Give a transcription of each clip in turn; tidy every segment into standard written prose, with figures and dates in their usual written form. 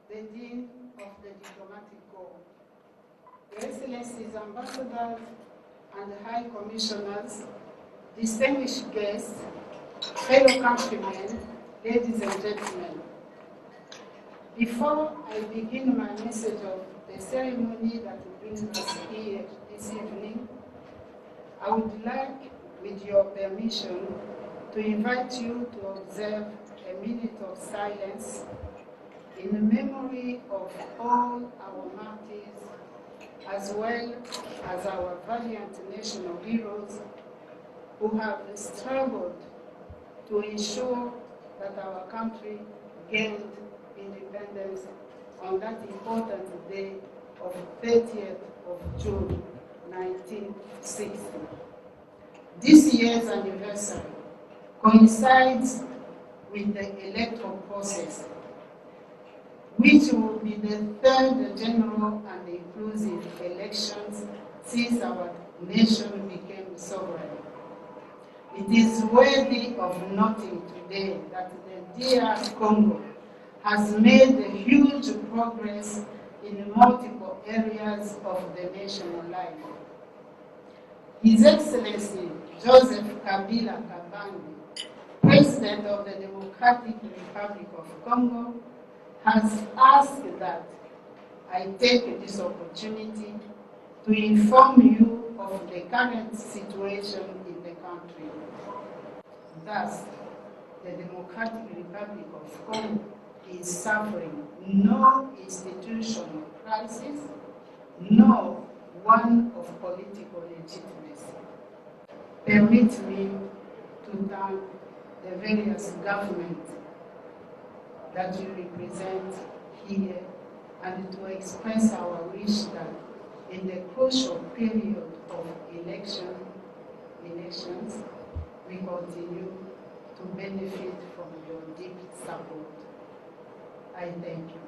The Dean of the Diplomatic Corps, Your Excellencies, Ambassadors and High Commissioners, distinguished guests, fellow countrymen, ladies and gentlemen. Before I begin my message of the ceremony that brings us here this evening, I would like, with your permission, to invite you to observe a minute of silence in the memory of all our martyrs, as well as our valiant national heroes who have struggled to ensure that our country gained independence on that important day of 30th of June, 1960. This year's anniversary coincides with the electoral process, which will be the third general and inclusive elections since our nation became sovereign. It is worthy of noting today that the DR Congo has made a huge progress in multiple areas of the national life. His Excellency Joseph Kabila Kabange, President of the Democratic Republic of Congo, has asked that I take this opportunity to inform you of the current situation in the country. Thus, the Democratic Republic of Congo is suffering no institutional crisis, nor one of political legitimacy. Permit me to thank the various governments that you represent here, and to express our wish that in the crucial period of elections, we continue to benefit from your deep support. I thank you.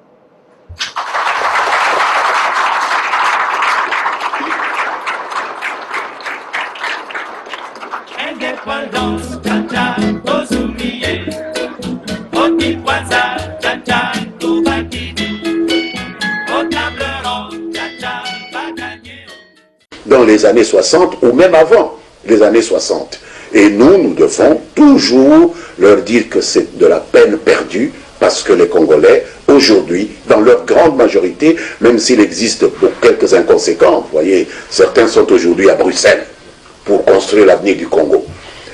Indépendance, tcha-tcha, aux oubliés, aux Tipoisa, tcha-tcha, tout va guider, aux tables rondes, tcha-tcha, va gagner. Dans les années 60 ou même avant les années 60. Et nous devons toujours leur dire que c'est de la peine perdue parce que les Congolais, aujourd'hui, dans leur grande majorité, même s'il existe quelques inconséquents, vous voyez, certains sont aujourd'hui à Bruxelles pour construire l'avenir du Congo.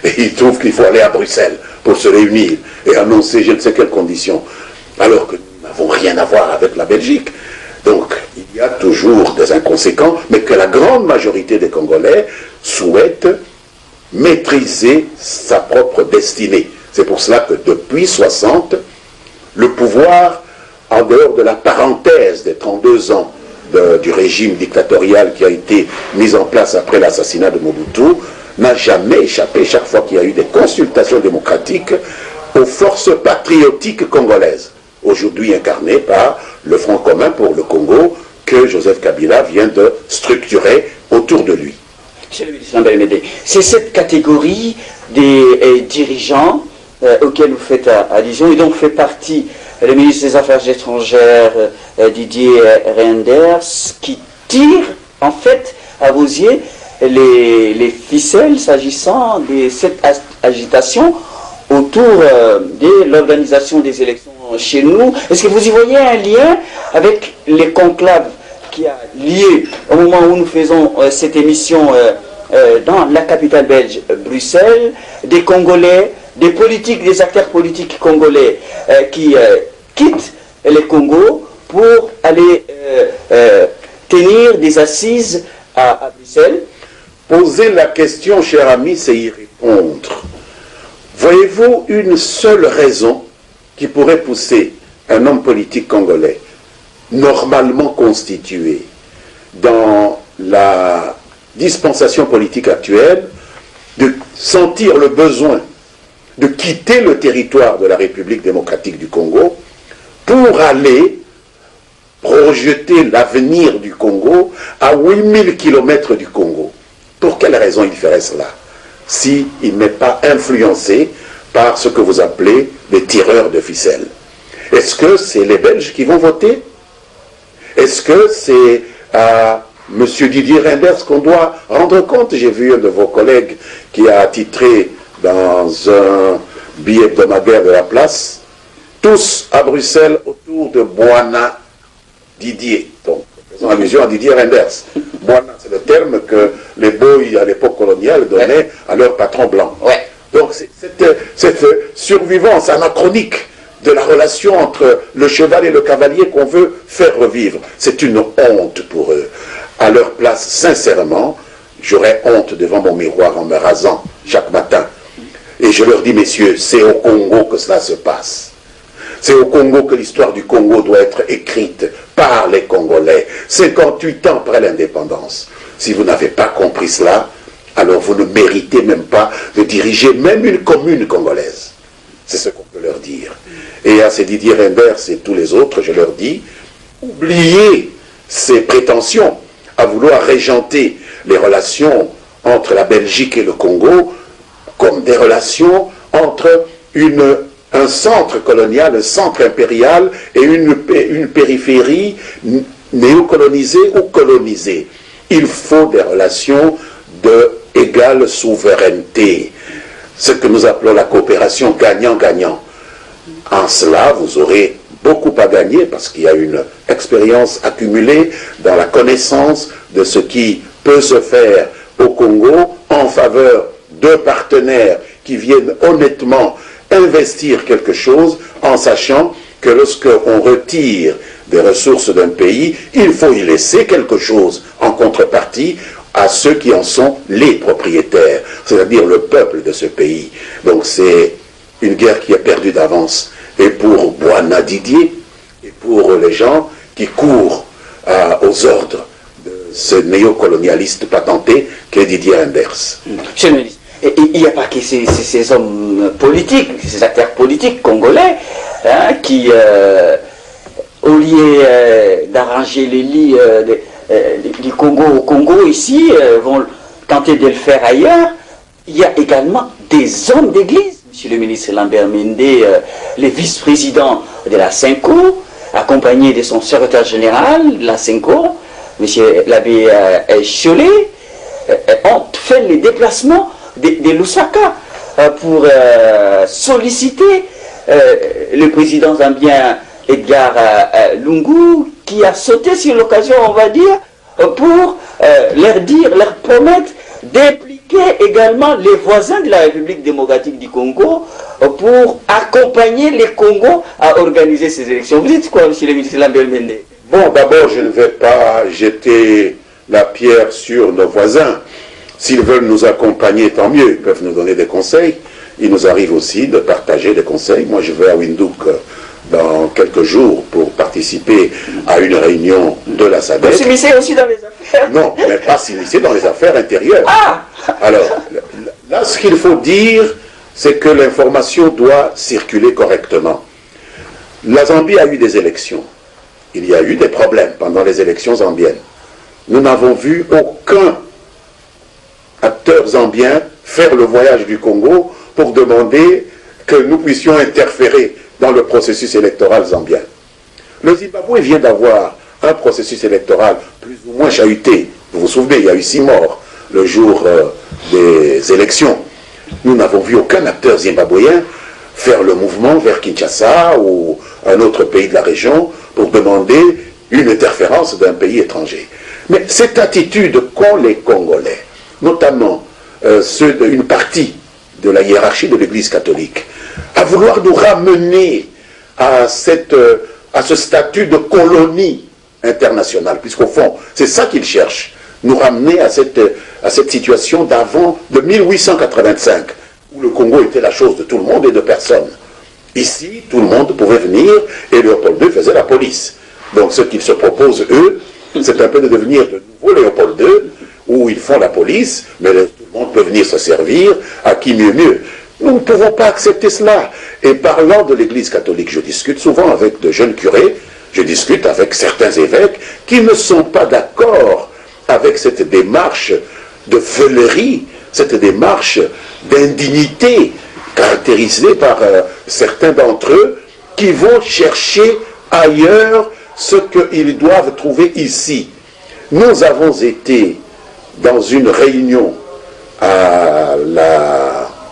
Et ils trouvent qu'il faut aller à Bruxelles pour se réunir et annoncer je ne sais quelles conditions, alors que nous n'avons rien à voir avec la Belgique. Donc, il y a toujours des inconséquents, mais que la grande majorité des Congolais souhaitent maîtriser sa propre destinée. C'est pour cela que depuis 60, le pouvoir, en dehors de la parenthèse des 32 ans du régime dictatorial qui a été mis en place après l'assassinat de Mobutu, n'a jamais échappé, chaque fois qu'il y a eu des consultations démocratiques, aux forces patriotiques congolaises, aujourd'hui incarnées par le Front commun pour le Congo, que Joseph Kabila vient de structurer autour de lui. Monsieur le ministre Lambelemede, c'est cette catégorie des dirigeants auxquels vous faites allusion, et donc fait partie le ministre des Affaires étrangères Didier Reynders, qui tire en fait à vos yeux les ficelles s'agissant de cette agitation autour de l'organisation des élections chez nous. Est-ce que vous y voyez un lien avec les conclaves qui a lieu au moment où nous faisons cette émission dans la capitale belge, Bruxelles, des Congolais, des politiques, des acteurs politiques congolais qui quittent le Congo pour aller tenir des assises à Bruxelles? Poser la question, cher ami, c'est y répondre. Voyez-vous une seule raison qui pourrait pousser un homme politique congolais normalement constitué dans la dispensation politique actuelle de sentir le besoin de quitter le territoire de la République démocratique du Congo pour aller projeter l'avenir du Congo à 8000 km du Congo? Pour quelle raison il ferait cela s'il n'est pas influencé par ce que vous appelez des tireurs de ficelles? Est-ce que c'est les Belges qui vont voter? Est-ce que c'est à M. Didier Reynders qu'on doit rendre compte? J'ai vu un de vos collègues qui a titré dans un billet hebdomadaire de la place, tous à Bruxelles autour de Bwana Didier. Donc, faisons allusion à Didier Reynders. Bwana, c'est le terme que les boys à l'époque coloniale donnaient à leur patron blanc. Ouais. Donc, cette survivance anachronique de la relation entre le cheval et le cavalier qu'on veut faire revivre, c'est une honte pour eux. À leur place, sincèrement, j'aurais honte devant mon miroir en me rasant chaque matin. Et je leur dis, messieurs, c'est au Congo que cela se passe. C'est au Congo que l'histoire du Congo doit être écrite par les Congolais, 58 ans après l'indépendance. Si vous n'avez pas compris cela, alors vous ne méritez même pas de diriger même une commune congolaise. C'est ce qu'on peut leur dire. Et à ces Didier Reynders et tous les autres, je leur dis, oubliez ces prétentions à vouloir régenter les relations entre la Belgique et le Congo comme des relations entre un centre colonial, un centre impérial et une périphérie néocolonisée ou colonisée. Il faut des relations d'égale souveraineté, ce que nous appelons la coopération gagnant-gagnant. En cela, vous aurez beaucoup à gagner parce qu'il y a une expérience accumulée dans la connaissance de ce qui peut se faire au Congo en faveur de partenaires qui viennent honnêtement investir quelque chose en sachant que lorsqu'on retire des ressources d'un pays, il faut y laisser quelque chose en contrepartie à ceux qui en sont les propriétaires, c'est-à-dire le peuple de ce pays. Donc c'est une guerre qui est perdue d'avance. et pour Boana Didier, et pour les gens qui courent aux ordres de ce néocolonialiste patenté qu'est Didier Reynders. Monsieur le ministre, il n'y a pas que ces hommes politiques, ces acteurs politiques congolais, hein, qui, au lieu d'arranger les lits du Congo au Congo ici, vont tenter de le faire ailleurs. Il y a également des hommes d'église. Monsieur le ministre Lambert Mende, le vice-président de la SENCO, accompagné de son secrétaire général de la SENCO, monsieur l'abbé Cholet, ont fait les déplacements de Lusaka pour solliciter le président zambien Edgar Lungu, qui a sauté sur l'occasion, on va dire, pour leur promettre d'impliquer également les voisins de la République démocratique du Congo pour accompagner les Congos à organiser ces élections. Vous dites quoi, monsieur le ministre Lambert Mende? Bon, d'abord, je ne vais pas jeter la pierre sur nos voisins. S'ils veulent nous accompagner, tant mieux, ils peuvent nous donner des conseils. Il nous arrive aussi de partager des conseils. Moi, je vais à Windhoek dans quelques jours pour participer à une réunion de la SADC. Vous s'immiscez aussi dans les affaires? Non, mais pas s'immiscer dans les affaires intérieures. Ah! Alors, là, ce qu'il faut dire, c'est que l'information doit circuler correctement. La Zambie a eu des élections. Il y a eu des problèmes pendant les élections zambiennes. Nous n'avons vu aucun acteur zambien faire le voyage du Congo pour demander que nous puissions interférer dans le processus électoral zambien. Le Zimbabwe vient d'avoir un processus électoral plus ou moins chahuté. Vous vous souvenez, il y a eu 6 morts le jour des élections. Nous n'avons vu aucun acteur zimbabwéen faire le mouvement vers Kinshasa ou un autre pays de la région pour demander une interférence d'un pays étranger. Mais cette attitude qu'ont les Congolais, notamment une partie de la hiérarchie de l'Église catholique, à vouloir nous ramener à ce statut de colonie internationale, puisqu'au fond, c'est ça qu'ils cherchent, nous ramener à cette situation d'avant, de 1885, où le Congo était la chose de tout le monde et de personne. Ici, tout le monde pouvait venir et Léopold II faisait la police. Donc ce qu'ils se proposent, eux, c'est un peu de devenir de nouveau Léopold II, où ils font la police, mais tout le monde peut venir se servir, à qui mieux mieux. Nous ne pouvons pas accepter cela. Et parlant de l'Église catholique, je discute souvent avec de jeunes curés, je discute avec certains évêques qui ne sont pas d'accord avec cette démarche de veulerie, cette démarche d'indignité caractérisée par certains d'entre eux qui vont chercher ailleurs ce qu'ils doivent trouver ici. Nous avons été dans une réunion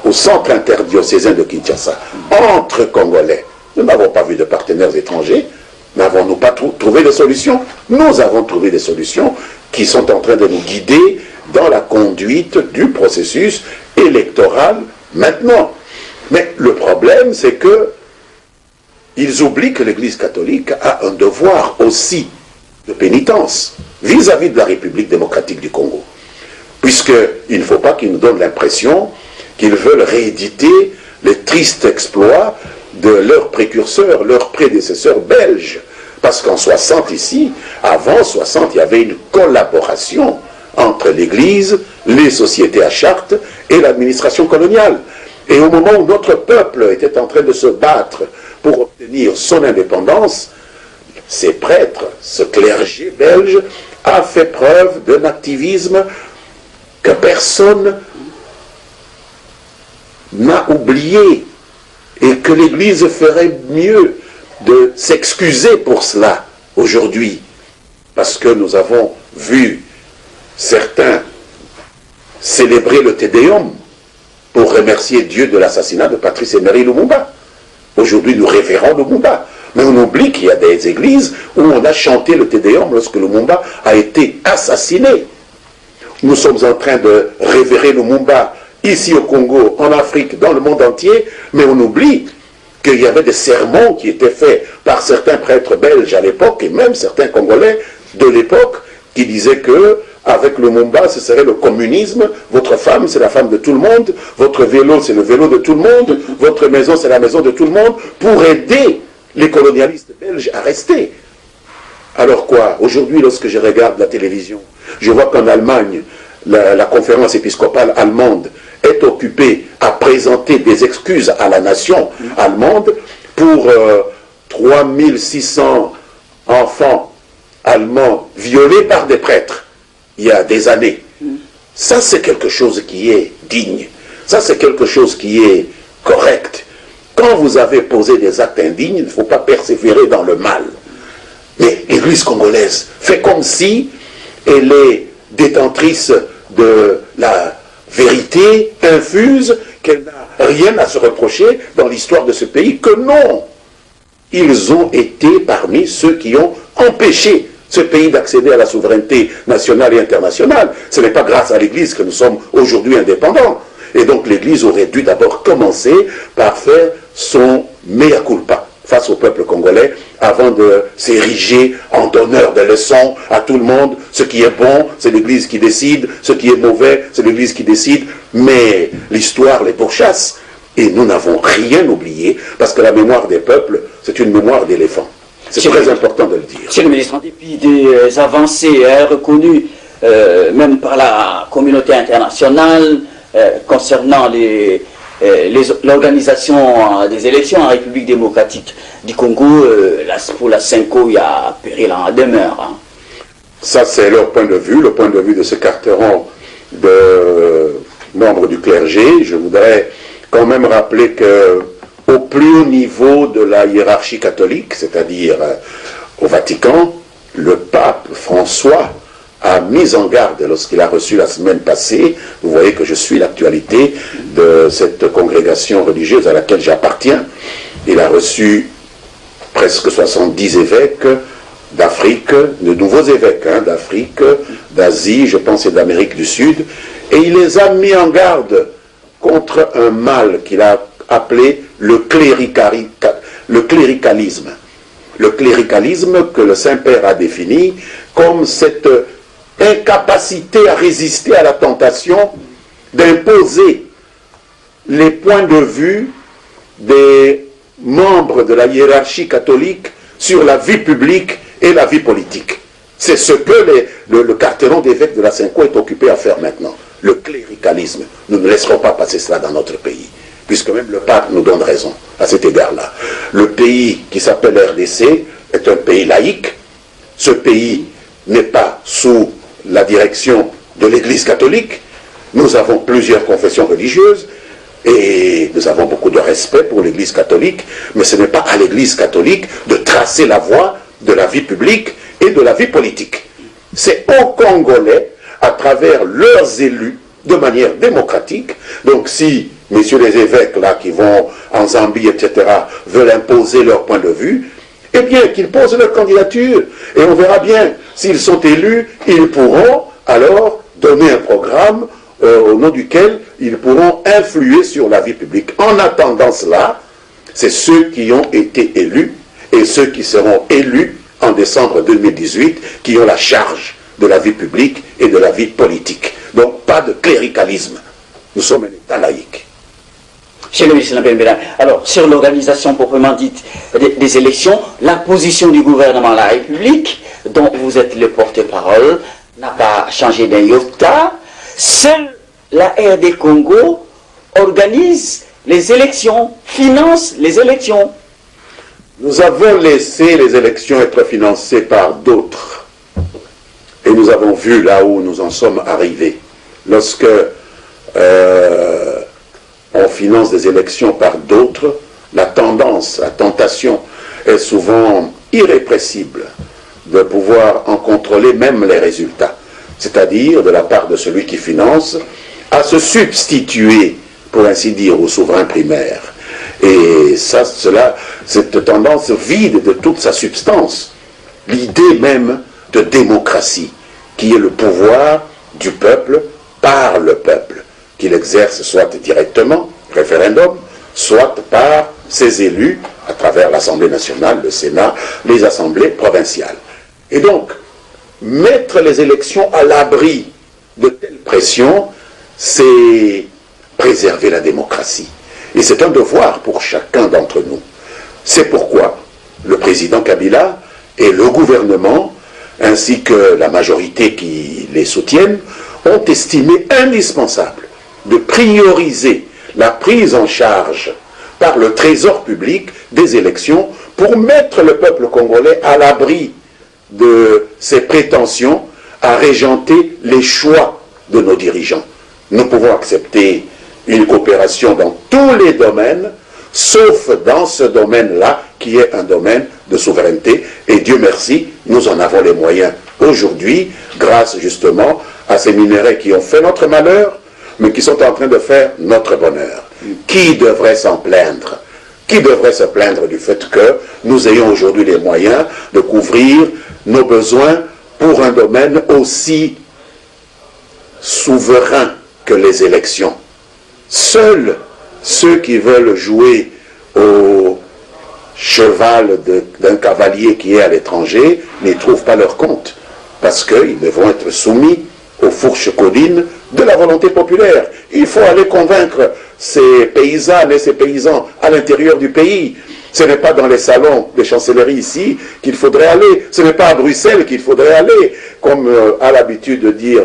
au centre interdiocésain de Kinshasa, entre Congolais. Nous n'avons pas vu de partenaires étrangers. N'avons-nous pas trouvé des solutions? Nous avons trouvé des solutions qui sont en train de nous guider dans la conduite du processus électoral maintenant. Mais le problème, c'est que ils oublient que l'Église catholique a un devoir aussi de pénitence vis-à-vis de la République démocratique du Congo. Puisqu'il ne faut pas qu'ils nous donnent l'impression qu'ils veulent rééditer les tristes exploits de leurs précurseurs, leurs prédécesseurs belges. Parce qu'en 60 ici, avant 60, il y avait une collaboration entre l'Église, les sociétés à charte et l'administration coloniale. Et au moment où notre peuple était en train de se battre pour obtenir son indépendance, ces prêtres, ce clergé belge, a fait preuve d'un activisme que personne n'a oublié et que l'Église ferait mieux de s'excuser pour cela aujourd'hui, parce que nous avons vu certains célébrer le Te Deum pour remercier Dieu de l'assassinat de Patrice Emery Lumumba. Aujourd'hui, nous révérons Lumumba, mais on oublie qu'il y a des églises où on a chanté le Te Deum lorsque Lumumba a été assassiné. Nous sommes en train de révérer Lumumba ici au Congo, en Afrique, dans le monde entier, mais on oublie qu'il y avait des sermons qui étaient faits par certains prêtres belges à l'époque, et même certains Congolais de l'époque, qui disaient que avec le Mumba, ce serait le communisme. Votre femme, c'est la femme de tout le monde. Votre vélo, c'est le vélo de tout le monde. Votre maison, c'est la maison de tout le monde. Pour aider les colonialistes belges à rester. Alors quoi? Aujourd'hui, lorsque je regarde la télévision, je vois qu'en Allemagne, la conférence épiscopale allemande est occupée à présenter des excuses à la nation allemande pour 3600 enfants allemands violés par des prêtres il y a des années. Ça, c'est quelque chose qui est digne. Ça, c'est quelque chose qui est correct. Quand vous avez posé des actes indignes, il ne faut pas persévérer dans le mal. Mais l'Église congolaise fait comme si elle est détentrice de la vérité infuse, qu'elle n'a rien à se reprocher dans l'histoire de ce pays, que non. Ils ont été parmi ceux qui ont empêché ce pays d'accéder à la souveraineté nationale et internationale. Ce n'est pas grâce à l'Église que nous sommes aujourd'hui indépendants. Et donc l'Église aurait dû d'abord commencer par faire son mea culpa face au peuple congolais avant de s'ériger en donneur de leçons à tout le monde. Ce qui est bon, c'est l'Église qui décide. Ce qui est mauvais, c'est l'Église qui décide. Mais l'histoire les pourchasse. Et nous n'avons rien oublié, parce que la mémoire des peuples, c'est une mémoire d'éléphant. C'est très important de le dire. Monsieur le ministre, en dépit des avancées reconnues même par la communauté internationale concernant l'organisation des élections en République démocratique du Congo, pour la CENCO, il y a péril en demeure. Hein. Ça, c'est leur point de vue, le point de vue de ce carteron de membres du clergé. Je voudrais quand même rappeler que au plus haut niveau de la hiérarchie catholique, c'est-à-dire au Vatican, le pape François a mis en garde lorsqu'il a reçu la semaine passée. Vous voyez que je suis l'actualité de cette congrégation religieuse à laquelle j'appartiens. Il a reçu presque 70 évêques d'Afrique, de nouveaux évêques d'Afrique, d'Asie, je pense, et d'Amérique du Sud, et il les a mis en garde contre un mal qu'il a appelé le cléricalisme. Le cléricalisme que le Saint-Père a défini comme cette incapacité à résister à la tentation d'imposer les points de vue des membres de la hiérarchie catholique sur la vie publique et la vie politique. C'est ce que le carteron d'évêques de la CENCO est occupé à faire maintenant. Le cléricalisme. Nous ne laisserons pas passer cela dans notre pays, puisque même le pape nous donne raison à cet égard-là. Le pays qui s'appelle RDC est un pays laïque. Ce pays n'est pas sous la direction de l'Église catholique. Nous avons plusieurs confessions religieuses et nous avons beaucoup de respect pour l'Église catholique, mais ce n'est pas à l'Église catholique de tracer la voie de la vie publique et de la vie politique. C'est aux Congolais, à travers leurs élus, de manière démocratique. Donc si messieurs les évêques là qui vont en Zambie, etc., veulent imposer leur point de vue, eh bien qu'ils posent leur candidature et on verra bien s'ils sont élus, ils pourront alors donner un programme au nom duquel ils pourront influer sur la vie publique. En attendant cela, c'est ceux qui ont été élus et ceux qui seront élus en décembre 2018 qui ont la charge de la vie publique et de la vie politique. Donc pas de cléricalisme. Nous sommes un État laïque. Monsieur le ministre Lambert, alors sur l'organisation proprement dite des élections, la position du gouvernement de la République, dont vous êtes le porte-parole, n'a pas changé d'un iota. Seule la RD Congo organise les élections, finance les élections. Nous avons laissé les élections être financées par d'autres. Et nous avons vu là où nous en sommes arrivés. Lorsque on finance des élections par d'autres, la tendance, la tentation est souvent irrépressible de pouvoir en contrôler même les résultats. C'est-à-dire, de la part de celui qui finance, à se substituer, pour ainsi dire, au souverain primaire. Et cette tendance vide de toute sa substance, l'idée même de démocratie, qui est le pouvoir du peuple par le peuple, qu'il exerce soit directement, référendum, soit par ses élus, à travers l'Assemblée nationale, le Sénat, les assemblées provinciales. Et donc, mettre les élections à l'abri de telles pressions, c'est préserver la démocratie. Et c'est un devoir pour chacun d'entre nous. C'est pourquoi le président Kabila et le gouvernement, ainsi que la majorité qui les soutiennent, ont estimé indispensable de prioriser la prise en charge par le trésor public des élections pour mettre le peuple congolais à l'abri de ses prétentions à régenter les choix de nos dirigeants. Nous pouvons accepter une coopération dans tous les domaines, sauf dans ce domaine-là, qui est un domaine de souveraineté. Et Dieu merci, nous en avons les moyens aujourd'hui, grâce justement à ces minéraux qui ont fait notre malheur, mais qui sont en train de faire notre bonheur. Qui devrait s'en plaindre? Qui devrait se plaindre du fait que nous ayons aujourd'hui les moyens de couvrir nos besoins pour un domaine aussi souverain que les élections? Seuls ceux qui veulent jouer au cheval d'un cavalier qui est à l'étranger n'y trouvent pas leur compte, parce qu'ils devront être soumis aux fourches codines de la volonté populaire. Il faut aller convaincre ces paysannes et ces paysans à l'intérieur du pays. Ce n'est pas dans les salons des chancelleries ici qu'il faudrait aller. Ce n'est pas à Bruxelles qu'il faudrait aller. Comme a l'habitude de dire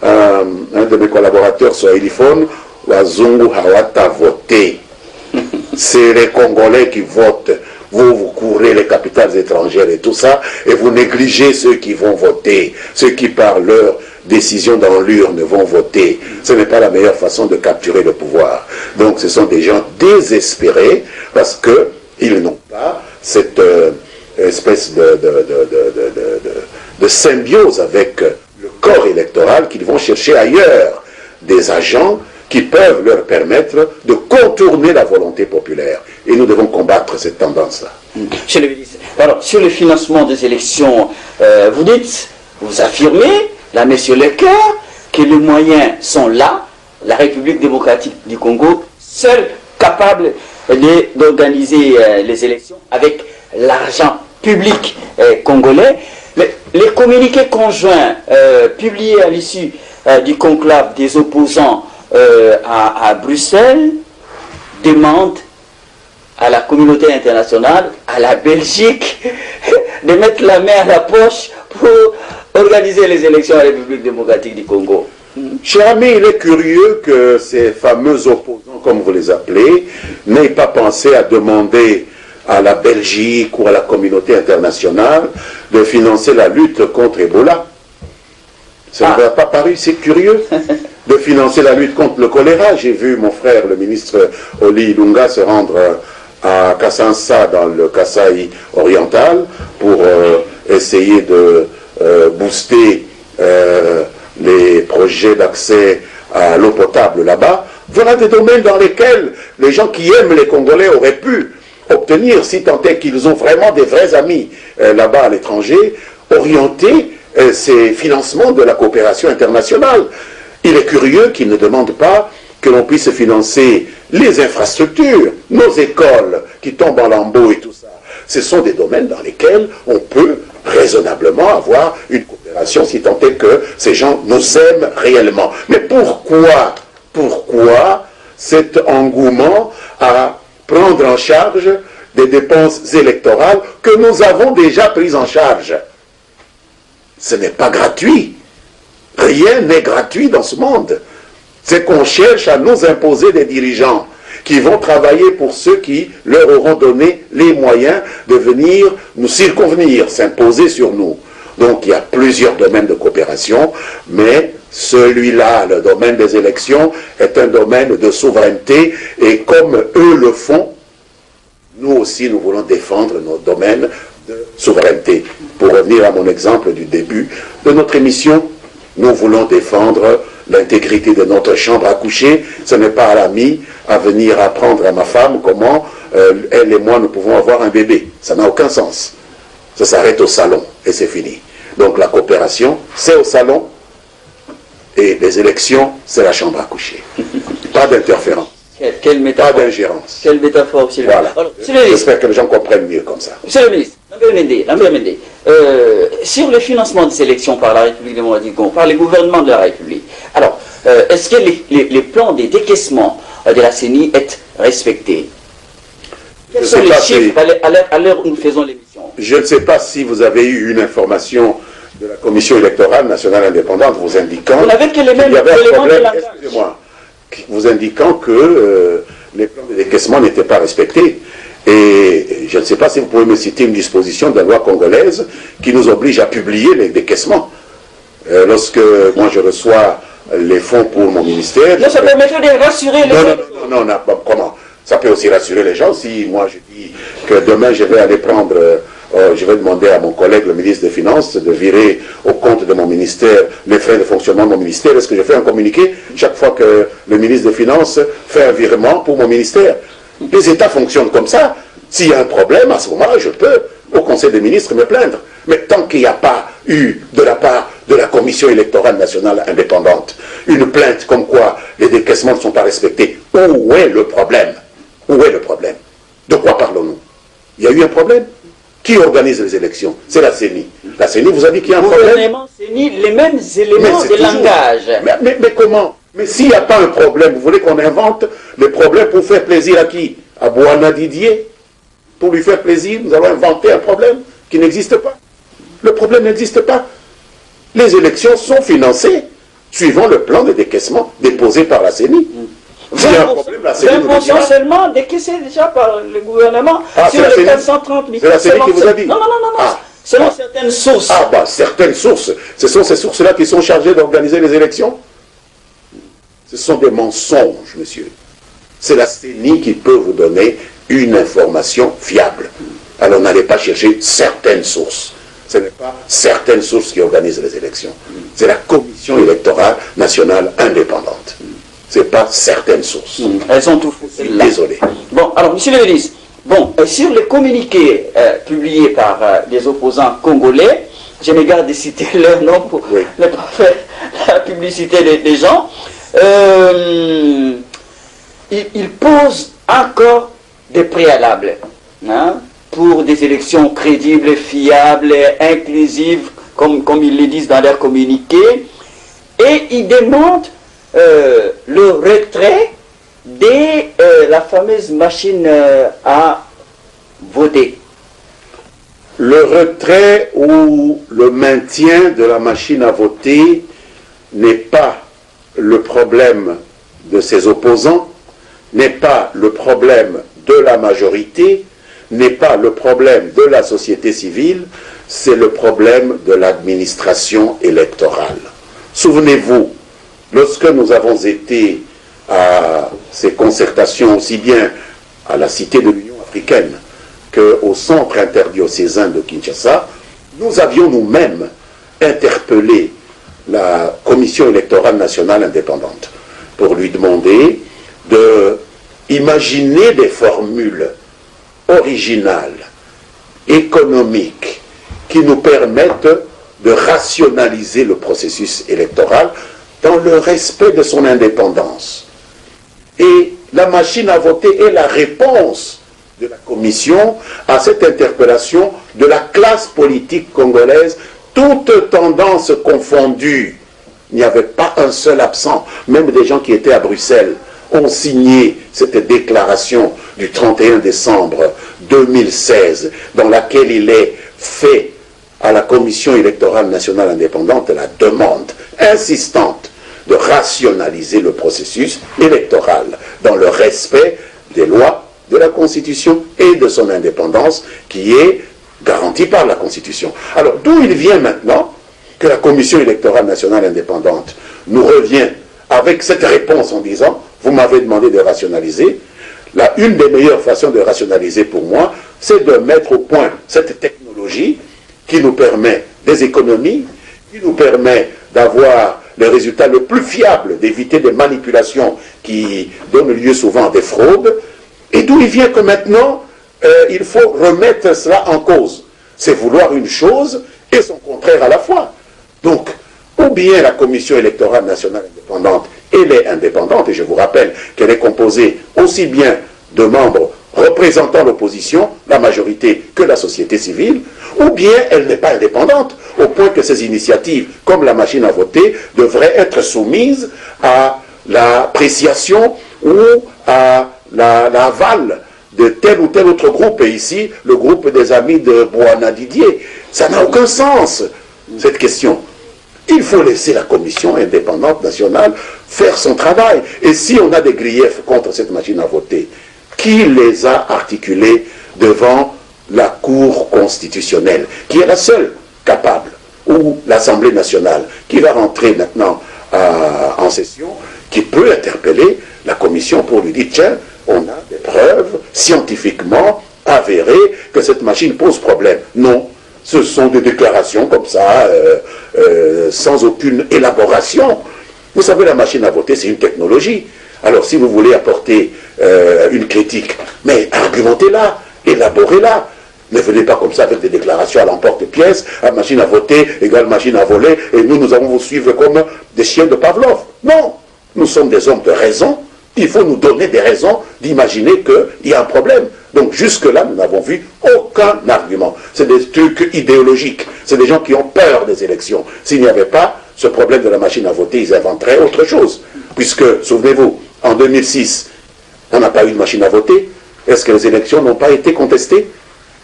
un de mes collaborateurs sur Eliphone, Wazungu Hawata voté. C'est les Congolais qui votent. Vous courez les capitales étrangères et tout ça, et vous négligez ceux qui vont voter, ceux qui par leur décision dans l'urne vont voter. Ce n'est pas la meilleure façon de capturer le pouvoir. Donc ce sont des gens désespérés parce qu'ils n'ont pas cette espèce de symbiose avec le corps électoral qu'ils vont chercher ailleurs, des agents qui peuvent leur permettre de contourner la volonté populaire. Et nous devons combattre cette tendance-là. Monsieur le ministre, alors, sur le financement des élections, vous dites, vous affirmez, la main sur le cœur, que les moyens sont là, la République démocratique du Congo, seule capable d'organiser les élections avec l'argent public congolais. Les communiqués conjoints publiés à l'issue du conclave des opposants à Bruxelles demandent à la communauté internationale, à la Belgique, de mettre la main à la poche pour organiser les élections à la République démocratique du Congo. Cher ami, il est curieux que ces fameux opposants, comme vous les appelez, n'aient pas pensé à demander à la Belgique ou à la communauté internationale de financer la lutte contre Ebola. Ça ne vous a pas paru, c'est curieux de financer la lutte contre le choléra. J'ai vu mon frère, le ministre Oli Ilunga, se rendre à Kassansa, dans le Kasaï oriental, pour essayer de booster les projets d'accès à l'eau potable là-bas. Voilà des domaines dans lesquels les gens qui aiment les Congolais auraient pu obtenir, si tant est qu'ils ont vraiment des vrais amis là-bas à l'étranger, orienter ces financements de la coopération internationale. Il est curieux qu'ils ne demandent pas que l'on puisse financer les infrastructures, nos écoles qui tombent en lambeaux et tout ça. Ce sont des domaines dans lesquels on peut raisonnablement avoir une coopération si tant est que ces gens nous aiment réellement. Mais pourquoi cet engouement à prendre en charge des dépenses électorales que nous avons déjà prises en charge? Ce n'est pas gratuit. Rien n'est gratuit dans ce monde. C'est qu'on cherche à nous imposer des dirigeants qui vont travailler pour ceux qui leur auront donné les moyens de venir nous circonvenir, s'imposer sur nous. Donc il y a plusieurs domaines de coopération, mais celui-là, le domaine des élections, est un domaine de souveraineté, et comme eux le font, nous aussi nous voulons défendre nos domaines de souveraineté. Pour revenir à mon exemple du début de notre émission, nous voulons défendre l'intégrité de notre chambre à coucher. Ce n'est pas à l'ami à venir apprendre à ma femme comment elle et moi nous pouvons avoir un bébé. Ça n'a aucun sens. Ça s'arrête au salon et c'est fini. Donc la coopération, c'est au salon, et les élections, c'est la chambre à coucher. Pas d'interférence. Quelle Pas métaphore. d'ingérence. Quelle métaphore, monsieur le Voilà. ministre. Alors, monsieur le ministre, J'espère que les gens comprennent mieux comme ça. Monsieur le ministre, Lambert Mende, sur le financement des élections par la République démocratique du Congo, par les gouvernements de la République, alors, est-ce que les plans des décaissements de la CENI est respectés? Quels sont les chiffres à l'heure où nous faisons l'émission? Je ne sais pas si vous avez eu une information de la Commission électorale nationale indépendante vous indiquant Vous n'avez que les mêmes qu'il y avait un éléments de problème, langage. excusez-moi, vous indiquant que les plans de décaissement n'étaient pas respectés. Et je ne sais pas si vous pouvez me citer une disposition de la loi congolaise qui nous oblige à publier les décaissements. Lorsque moi je reçois les fonds pour mon ministère... Non, ça permettrait de rassurer les gens. Non, comment? Ça peut aussi rassurer les gens si moi je dis que demain je vais aller prendre, je vais demander à mon collègue le ministre des Finances de virer au compte de mon ministère les frais de fonctionnement de mon ministère. Est-ce que je fais un communiqué chaque fois que le ministre des Finances fait un virement pour mon ministère? Les États fonctionnent comme ça. S'il y a un problème, à ce moment-là, je peux au Conseil des ministres me plaindre. Mais tant qu'il n'y a pas eu de la part de la Commission électorale nationale indépendante une plainte comme quoi les décaissements ne sont pas respectés, où est le problème? Où est le problème? De quoi parlons-nous? Il y a eu un problème? Qui organise les élections? C'est la CENI. La CENI vous a dit qu'il y a un problème? Gouvernement, CENI, les mêmes éléments de langage. Mais comment? Mais s'il n'y a pas un problème, vous voulez qu'on invente le problème pour faire plaisir à qui? À Boana Didier? Pour lui faire plaisir, nous allons inventer un problème qui n'existe pas. Le problème n'existe pas. Les élections sont financées suivant le plan de décaissement déposé par la CENI. S'il y a un problème, la CENI nous le 20% dira. seulement décaissé déjà par le gouvernement sur les 430 000. C'est la CENI qui vous a dit? Non. Selon certaines sources. Ah, bah, certaines sources. Ce sont ces sources-là qui sont chargées d'organiser les élections. Ce sont des mensonges, monsieur. C'est la CENI qui peut vous donner une information fiable. Alors n'allez pas chercher certaines sources. Ce n'est pas certaines sources qui organisent les élections. C'est la Commission électorale nationale indépendante. Ce n'est pas certaines sources. Elles sont toutes là. Désolé. Bon, alors, monsieur le ministre, sur les communiqués publiés par des opposants congolais, je me garde de citer leur nom pour ne pas faire la publicité des gens, ils posent encore des préalables pour des élections crédibles, fiables, inclusives, comme ils le disent dans leur communiqué, et ils demandent le retrait de la fameuse machine à voter. Le retrait ou le maintien de la machine à voter n'est pas le problème de ses opposants, n'est pas le problème de la majorité, n'est pas le problème de la société civile, c'est le problème de l'administration électorale. Souvenez-vous, lorsque nous avons été à ces concertations, aussi bien à la Cité de l'Union africaine qu'au centre interdiocésain de Kinshasa, nous avions nous-mêmes interpellé la Commission électorale nationale indépendante pour lui demander d'imaginer des formules originales, économiques, qui nous permettent de rationaliser le processus électoral dans le respect de son indépendance. Et la machine à voter est la réponse de la Commission à cette interpellation de la classe politique congolaise, toutes tendances confondues. Il n'y avait pas un seul absent, même des gens qui étaient à Bruxelles ont signé cette déclaration du 31 décembre 2016, dans laquelle il est fait à la Commission électorale nationale indépendante la demande insistante de rationaliser le processus électoral dans le respect des lois, de la Constitution et de son indépendance qui est garantie par la Constitution. Alors d'où il vient maintenant que la Commission électorale nationale indépendante nous revient avec cette réponse en disant « Vous m'avez demandé de rationaliser ». Une des meilleures façons de rationaliser pour moi, c'est de mettre au point cette technologie qui nous permet des économies, qui nous permet d'avoir le résultat le plus fiable, d'éviter des manipulations qui donnent lieu souvent à des fraudes, et d'où il vient que maintenant, il faut remettre cela en cause. C'est vouloir une chose et son contraire à la fois. Donc, ou bien la Commission électorale nationale indépendante est elle est indépendante, et je vous rappelle qu'elle est composée aussi bien de membres représentant l'opposition, la majorité, que la société civile, ou bien elle n'est pas indépendante, au point que ces initiatives, comme la machine à voter, devraient être soumises à l'appréciation ou à l'aval de tel ou tel autre groupe, et ici, le groupe des amis de Boana Didier. Ça n'a aucun sens, cette question. Il faut laisser la commission indépendante nationale faire son travail. Et si on a des griefs contre cette machine à voter, qui les a articulés devant la Cour constitutionnelle, qui est la seule capable, ou l'Assemblée nationale, qui va rentrer maintenant en session, qui peut interpeller la commission pour lui dire, tiens, on a des preuves scientifiquement avérées que cette machine pose problème. Non, ce sont des déclarations comme ça, sans aucune élaboration. Vous savez, la machine à voter, c'est une technologie. Alors, si vous voulez apporter une critique, mais argumentez-la, élaborez-la. Ne venez pas comme ça avec des déclarations à l'emporte-pièce, à machine à voter égale machine à voler, et nous allons vous suivre comme des chiens de Pavlov. Non, nous sommes des hommes de raison. Il faut nous donner des raisons d'imaginer qu'il y a un problème. Donc jusque-là, nous n'avons vu aucun argument. C'est des trucs idéologiques. C'est des gens qui ont peur des élections. S'il n'y avait pas ce problème de la machine à voter, ils inventeraient autre chose. Puisque, souvenez-vous, en 2006, on n'a pas eu de machine à voter. Est-ce que les élections n'ont pas été contestées?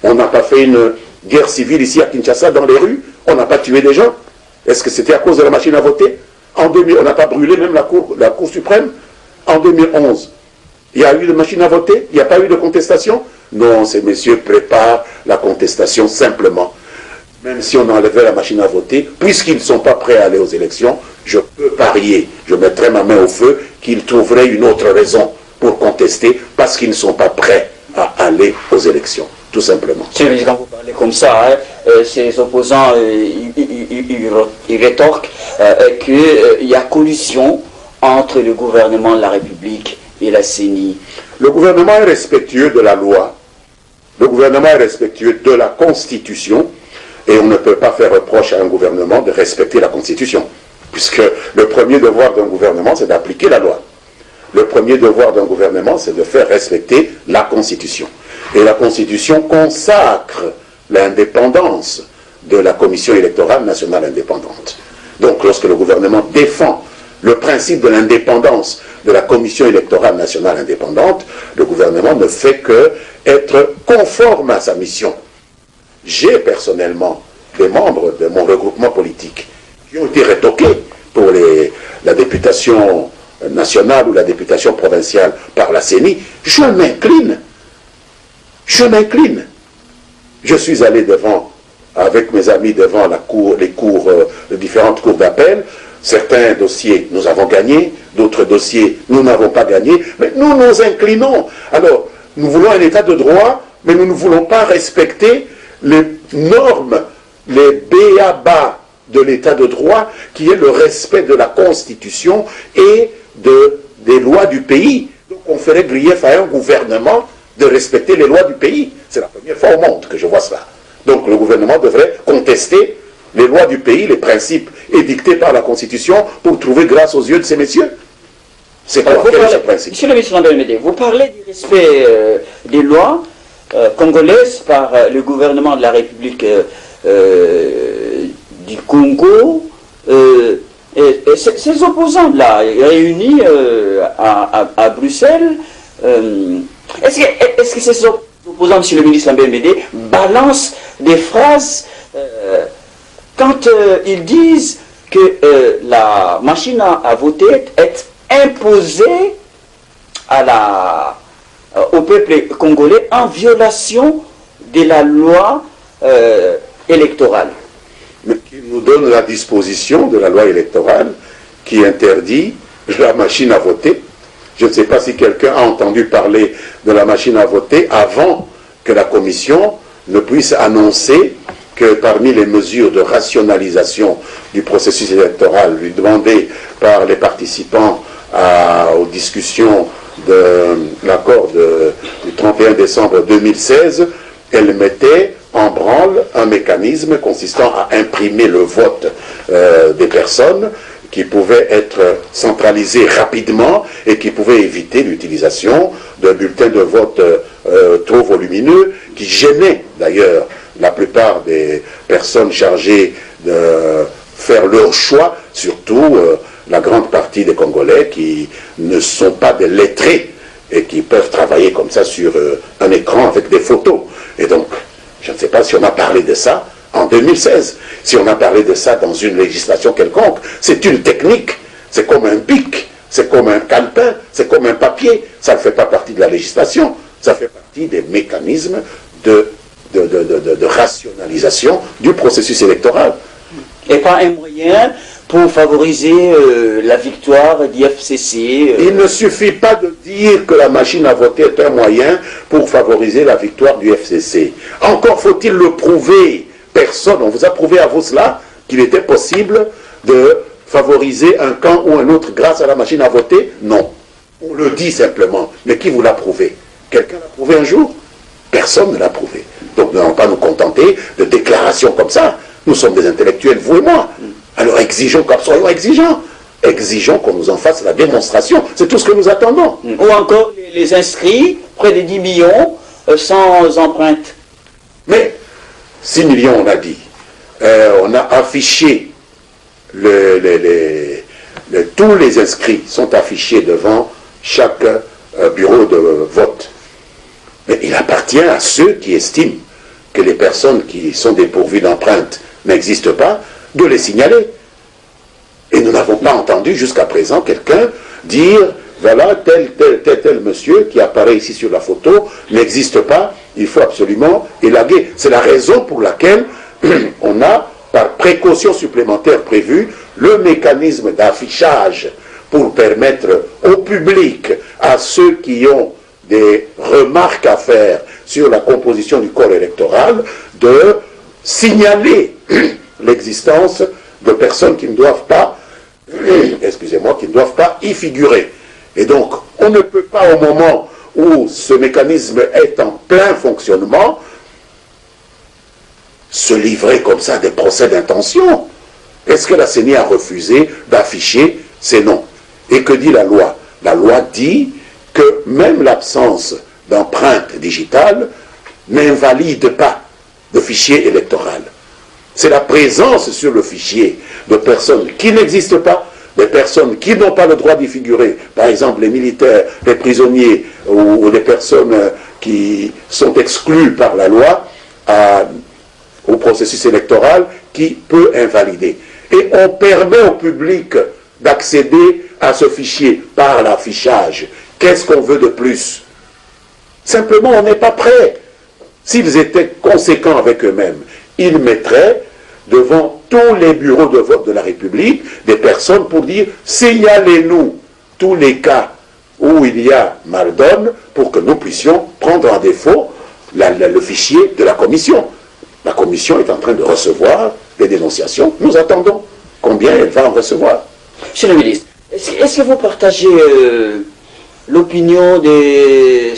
On n'a pas fait une guerre civile ici à Kinshasa dans les rues? On n'a pas tué des gens? Est-ce que c'était à cause de la machine à voter? En 2000, on n'a pas brûlé même la Cour suprême? En 2011, il y a eu de machine à voter? Il n'y a pas eu de contestation? Non, ces messieurs préparent la contestation simplement. Même si on enlevait la machine à voter, puisqu'ils ne sont pas prêts à aller aux élections, je peux parier, je mettrai ma main au feu, qu'ils trouveraient une autre raison pour contester, parce qu'ils ne sont pas prêts à aller aux élections, tout simplement. Monsieur le Président, vous parlez comme ça, ces opposants, ils rétorquent qu'il y a collusion entre le gouvernement de la République et la CENI. Le gouvernement est respectueux de la loi, le gouvernement est respectueux de la Constitution, et on ne peut pas faire reproche à un gouvernement de respecter la Constitution, puisque le premier devoir d'un gouvernement, c'est d'appliquer la loi. Le premier devoir d'un gouvernement, c'est de faire respecter la Constitution. Et la Constitution consacre l'indépendance de la Commission électorale nationale indépendante. Donc lorsque le gouvernement défend le principe de l'indépendance de la Commission électorale nationale indépendante, le gouvernement ne fait que être conforme à sa mission. J'ai personnellement des membres de mon regroupement politique qui ont été rétoqués pour la députation nationale ou la députation provinciale par la CENI. Je m'incline. Je m'incline. Je suis allé avec mes amis devant les différentes cours d'appel. Certains dossiers, nous avons gagné, d'autres dossiers, nous n'avons pas gagné, mais nous nous inclinons. Alors, nous voulons un état de droit, mais nous ne voulons pas respecter les normes, les b.a.-ba de l'état de droit, qui est le respect de la Constitution et des lois du pays. Donc on ferait grief à un gouvernement de respecter les lois du pays. C'est la première fois au monde que je vois cela. Donc le gouvernement devrait contester les lois du pays, les principes édictés par la Constitution pour trouver grâce aux yeux de ces messieurs. C'est quoi ce principe? Monsieur le ministre Lambert-Médé, vous parlez du respect des lois congolaises par le gouvernement de la République du Congo. Ces opposants-là, réunis à Bruxelles, est-ce que ces opposants, monsieur le ministre Lambert-Médé, balancent des phrases quand ils disent que la machine à voter est imposée au peuple congolais en violation de la loi électorale? Mais qui nous donne la disposition de la loi électorale qui interdit la machine à voter. Je ne sais pas si quelqu'un a entendu parler de la machine à voter avant que la Commission ne puisse annoncer que parmi les mesures de rationalisation du processus électoral lui demandées par les participants aux discussions de l'accord du 31 décembre 2016, elle mettait en branle un mécanisme consistant à imprimer le vote des personnes qui pouvaient être centralisés rapidement et qui pouvaient éviter l'utilisation de bulletins de vote trop volumineux, qui gênaient d'ailleurs la plupart des personnes chargées de faire leur choix, surtout la grande partie des Congolais qui ne sont pas des lettrés et qui peuvent travailler comme ça sur un écran avec des photos. Et donc, je ne sais pas si on a parlé de ça en 2016, si on a parlé de ça dans une législation quelconque. C'est une technique, c'est comme un bic, c'est comme un calepin, c'est comme un papier. Ça ne fait pas partie de la législation, ça fait partie des mécanismes de rationalisation du processus électoral. Et pas un moyen pour favoriser la victoire du FCC. Il ne suffit pas de dire que la machine à voter est un moyen pour favoriser la victoire du FCC. Encore faut-il le prouver. Personne, on vous a prouvé à vous cela, qu'il était possible de favoriser un camp ou un autre grâce à la machine à voter? Non. On le dit simplement. Mais qui vous l'a prouvé? Quelqu'un l'a prouvé un jour? Personne ne l'a prouvé. Donc nous n'allons pas nous contenter de déclarations comme ça. Nous sommes des intellectuels, vous et moi. Alors exigeons, soyons exigeants. Exigeons qu'on nous en fasse la démonstration. C'est tout ce que nous attendons. Ou encore les inscrits, près de 10 millions, sans empreinte. Mais 6 millions, on a dit. On a affiché, tous les inscrits sont affichés devant chaque bureau de vote. Mais il appartient à ceux qui estiment que les personnes qui sont dépourvues d'empreintes n'existent pas, de les signaler. Et nous n'avons pas entendu jusqu'à présent quelqu'un dire, voilà, tel monsieur qui apparaît ici sur la photo n'existe pas, il faut absolument élaguer. C'est la raison pour laquelle on a, par précaution supplémentaire prévue, le mécanisme d'affichage pour permettre au public, à ceux qui ont des remarques à faire sur la composition du corps électoral, de signaler l'existence de personnes qui ne doivent pas, excusez-moi, qui ne doivent pas y figurer. Et donc, on ne peut pas, au moment où ce mécanisme est en plein fonctionnement, se livrer comme ça à des procès d'intention. Est-ce que la CENI a refusé d'afficher ces noms? Et que dit la loi? La loi dit que même l'absence d'empreinte digitale n'invalide pas le fichier électoral. C'est la présence sur le fichier de personnes qui n'existent pas, des personnes qui n'ont pas le droit d'y figurer, par exemple les militaires, les prisonniers ou les personnes qui sont exclues par la loi au processus électoral, qui peut invalider. Et on permet au public d'accéder à ce fichier par l'affichage. Qu'est-ce qu'on veut de plus? Simplement, on n'est pas prêt. S'ils étaient conséquents avec eux-mêmes, ils mettraient devant tous les bureaux de vote de la République des personnes pour dire « signalez-nous tous les cas où il y a mal-donne pour que nous puissions prendre en défaut le fichier de la commission ». La commission est en train de recevoir des dénonciations. Nous attendons combien elle va en recevoir. Monsieur le ministre, est-ce que vous partagez l'opinion de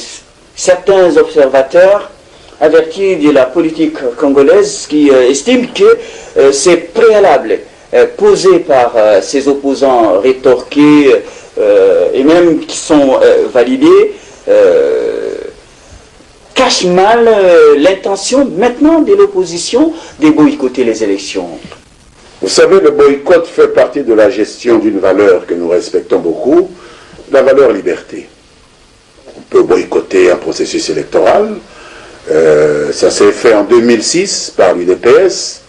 certains observateurs avertis de la politique congolaise qui estiment que ces préalables posés par ces opposants rétorqués et même qui sont validés cachent mal l'intention maintenant de l'opposition de boycotter les élections? Vous savez, le boycott fait partie de la gestion d'une valeur que nous respectons beaucoup, la valeur liberté. On peut boycotter un processus électoral. Ça s'est fait en 2006 par l'UDPS.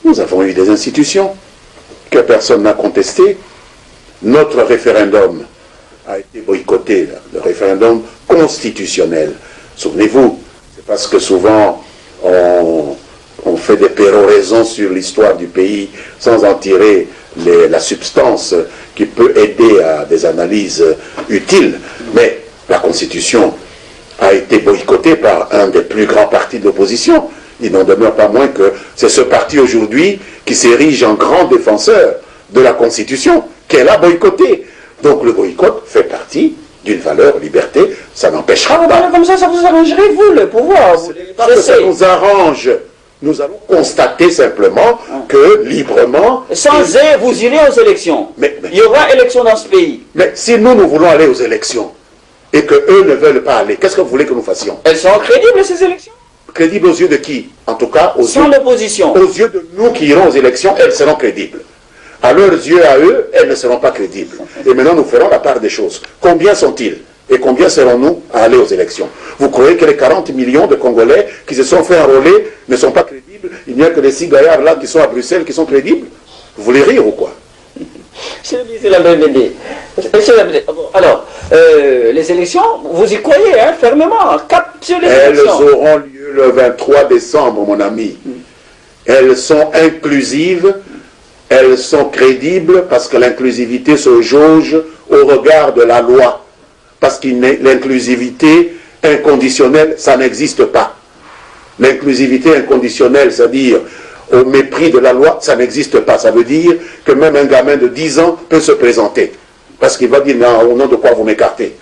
Nous avons eu des institutions que personne n'a contestées. Notre référendum a été boycotté, le référendum constitutionnel. Souvenez-vous, c'est parce que souvent on fait des péroraisons sur l'histoire du pays sans en tirer la substance qui peut aider à des analyses utiles. Mais la Constitution a été boycottée par un des plus grands partis de l'opposition. Il n'en demeure pas moins que c'est ce parti aujourd'hui qui s'érige en grand défenseur de la Constitution qu'elle a boycotté. Donc le boycott fait partie d'une valeur ça n'empêchera pas. Comme ça vous arrangerait, vous, le pouvoir. Ce n'est pas que ça nous arrange. Nous allons constater simplement que, librement... Sans eux, vous irez aux élections. Il y aura élection dans ce pays. Mais si nous voulons aller aux élections, et qu'eux ne veulent pas aller, qu'est-ce que vous voulez que nous fassions? Elles seront crédibles, ces élections? Crédibles aux yeux de qui? En tout cas, sans l'opposition. Aux yeux de nous qui irons aux élections, elles seront crédibles. À leurs yeux, à eux, elles ne seront pas crédibles. Et maintenant, nous ferons la part des choses. Combien sont-ils? Et combien serons-nous à aller aux élections? Vous croyez que les 40 millions de Congolais qui se sont fait enrôler ne sont pas crédibles? Il n'y a que les 6 gaillards là qui sont à Bruxelles qui sont crédibles? Vous voulez rire ou quoi? Alors, les élections, vous y croyez, hein, fermement, cap sur les élections. Elles auront lieu le 23 décembre, mon ami. Elles sont inclusives, elles sont crédibles, parce que l'inclusivité se jauge au regard de la loi. Parce que l'inclusivité inconditionnelle, ça n'existe pas. L'inclusivité inconditionnelle, c'est-à-dire au mépris de la loi, ça n'existe pas. Ça veut dire que même un gamin de 10 ans peut se présenter. Parce qu'il va dire, non, au nom de quoi vous m'écartez?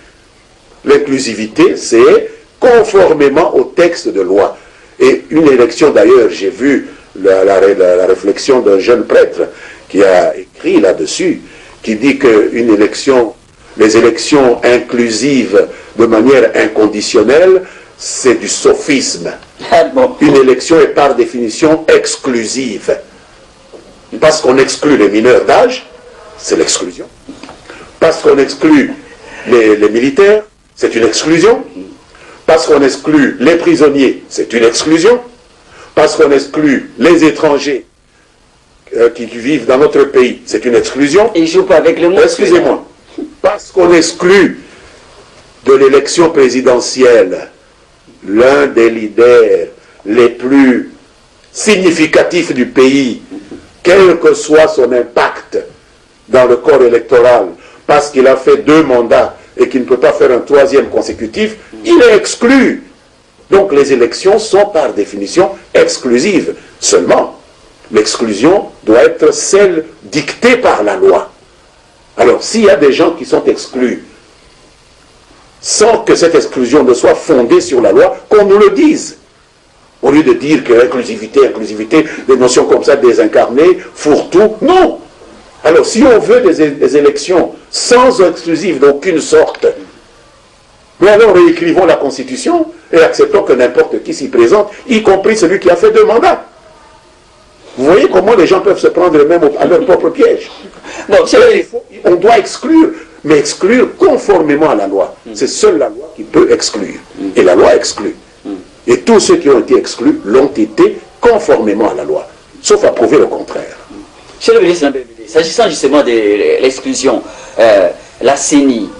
L'inclusivité, c'est conformément au texte de loi. Et une élection, d'ailleurs, j'ai vu la réflexion d'un jeune prêtre qui a écrit là-dessus, qui dit qu'une élection, les élections inclusives de manière inconditionnelle, c'est du sophisme. Une élection est par définition exclusive. Parce qu'on exclut les mineurs d'âge, c'est l'exclusion. Parce qu'on exclut les militaires, c'est une exclusion. Parce qu'on exclut les prisonniers, c'est une exclusion. Parce qu'on exclut les étrangers qui vivent dans notre pays, c'est une exclusion. Et ils jouent pas avec les mots. Excusez-moi. Parce qu'on exclut de l'élection présidentielle l'un des leaders les plus significatifs du pays, quel que soit son impact dans le corps électoral, parce qu'il a fait 2 mandats et qu'il ne peut pas faire un 3e consécutif, il est exclu. Donc les élections sont par définition exclusives. Seulement, l'exclusion doit être celle dictée par la loi. Alors, s'il y a des gens qui sont exclus, sans que cette exclusion ne soit fondée sur la loi, qu'on nous le dise. Au lieu de dire que inclusivité, des notions comme ça désincarnées, fourre-tout, non. Alors, si on veut des élections sans exclusive d'aucune sorte, mais alors réécrivons la Constitution et acceptons que n'importe qui s'y présente, y compris celui qui a fait 2 mandats. Vous voyez comment les gens peuvent se prendre eux-mêmes à leur propre piège. Bon, on doit exclure, mais exclure conformément à la loi. C'est seule la loi qui peut exclure. Et la loi exclut. Et tous ceux qui ont été exclus l'ont été conformément à la loi. Sauf à prouver le contraire. Monsieur le ministre, s'agissant justement de l'exclusion, la CENI,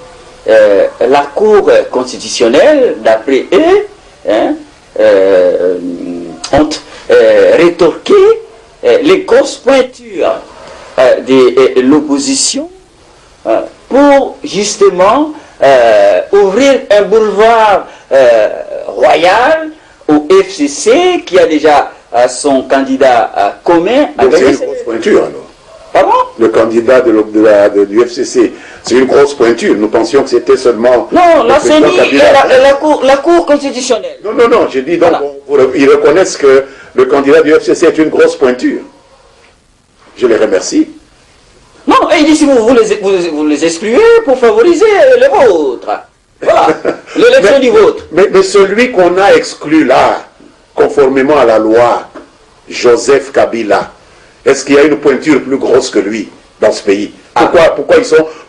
la Cour constitutionnelle, d'après eux, ont rétorqué les grosses pointures de l'opposition pour justement ouvrir un boulevard royal au FCC qui a déjà son candidat commun. Donc c'est une grosse pointure alors. Pardon? Le candidat du FCC, c'est une grosse pointure. Nous pensions que c'était seulement... Non, la CENI et la Cour constitutionnelle. Non, j'ai dit donc, voilà. Ils reconnaissent que le candidat du FCC est une grosse pointure. Je les remercie. Non, et il dit si vous les excluez pour favoriser les vôtres. Voilà, l'élection du vôtre. Mais celui qu'on a exclu là, conformément à la loi, Joseph Kabila, est-ce qu'il y a une pointure plus grosse que lui dans ce pays?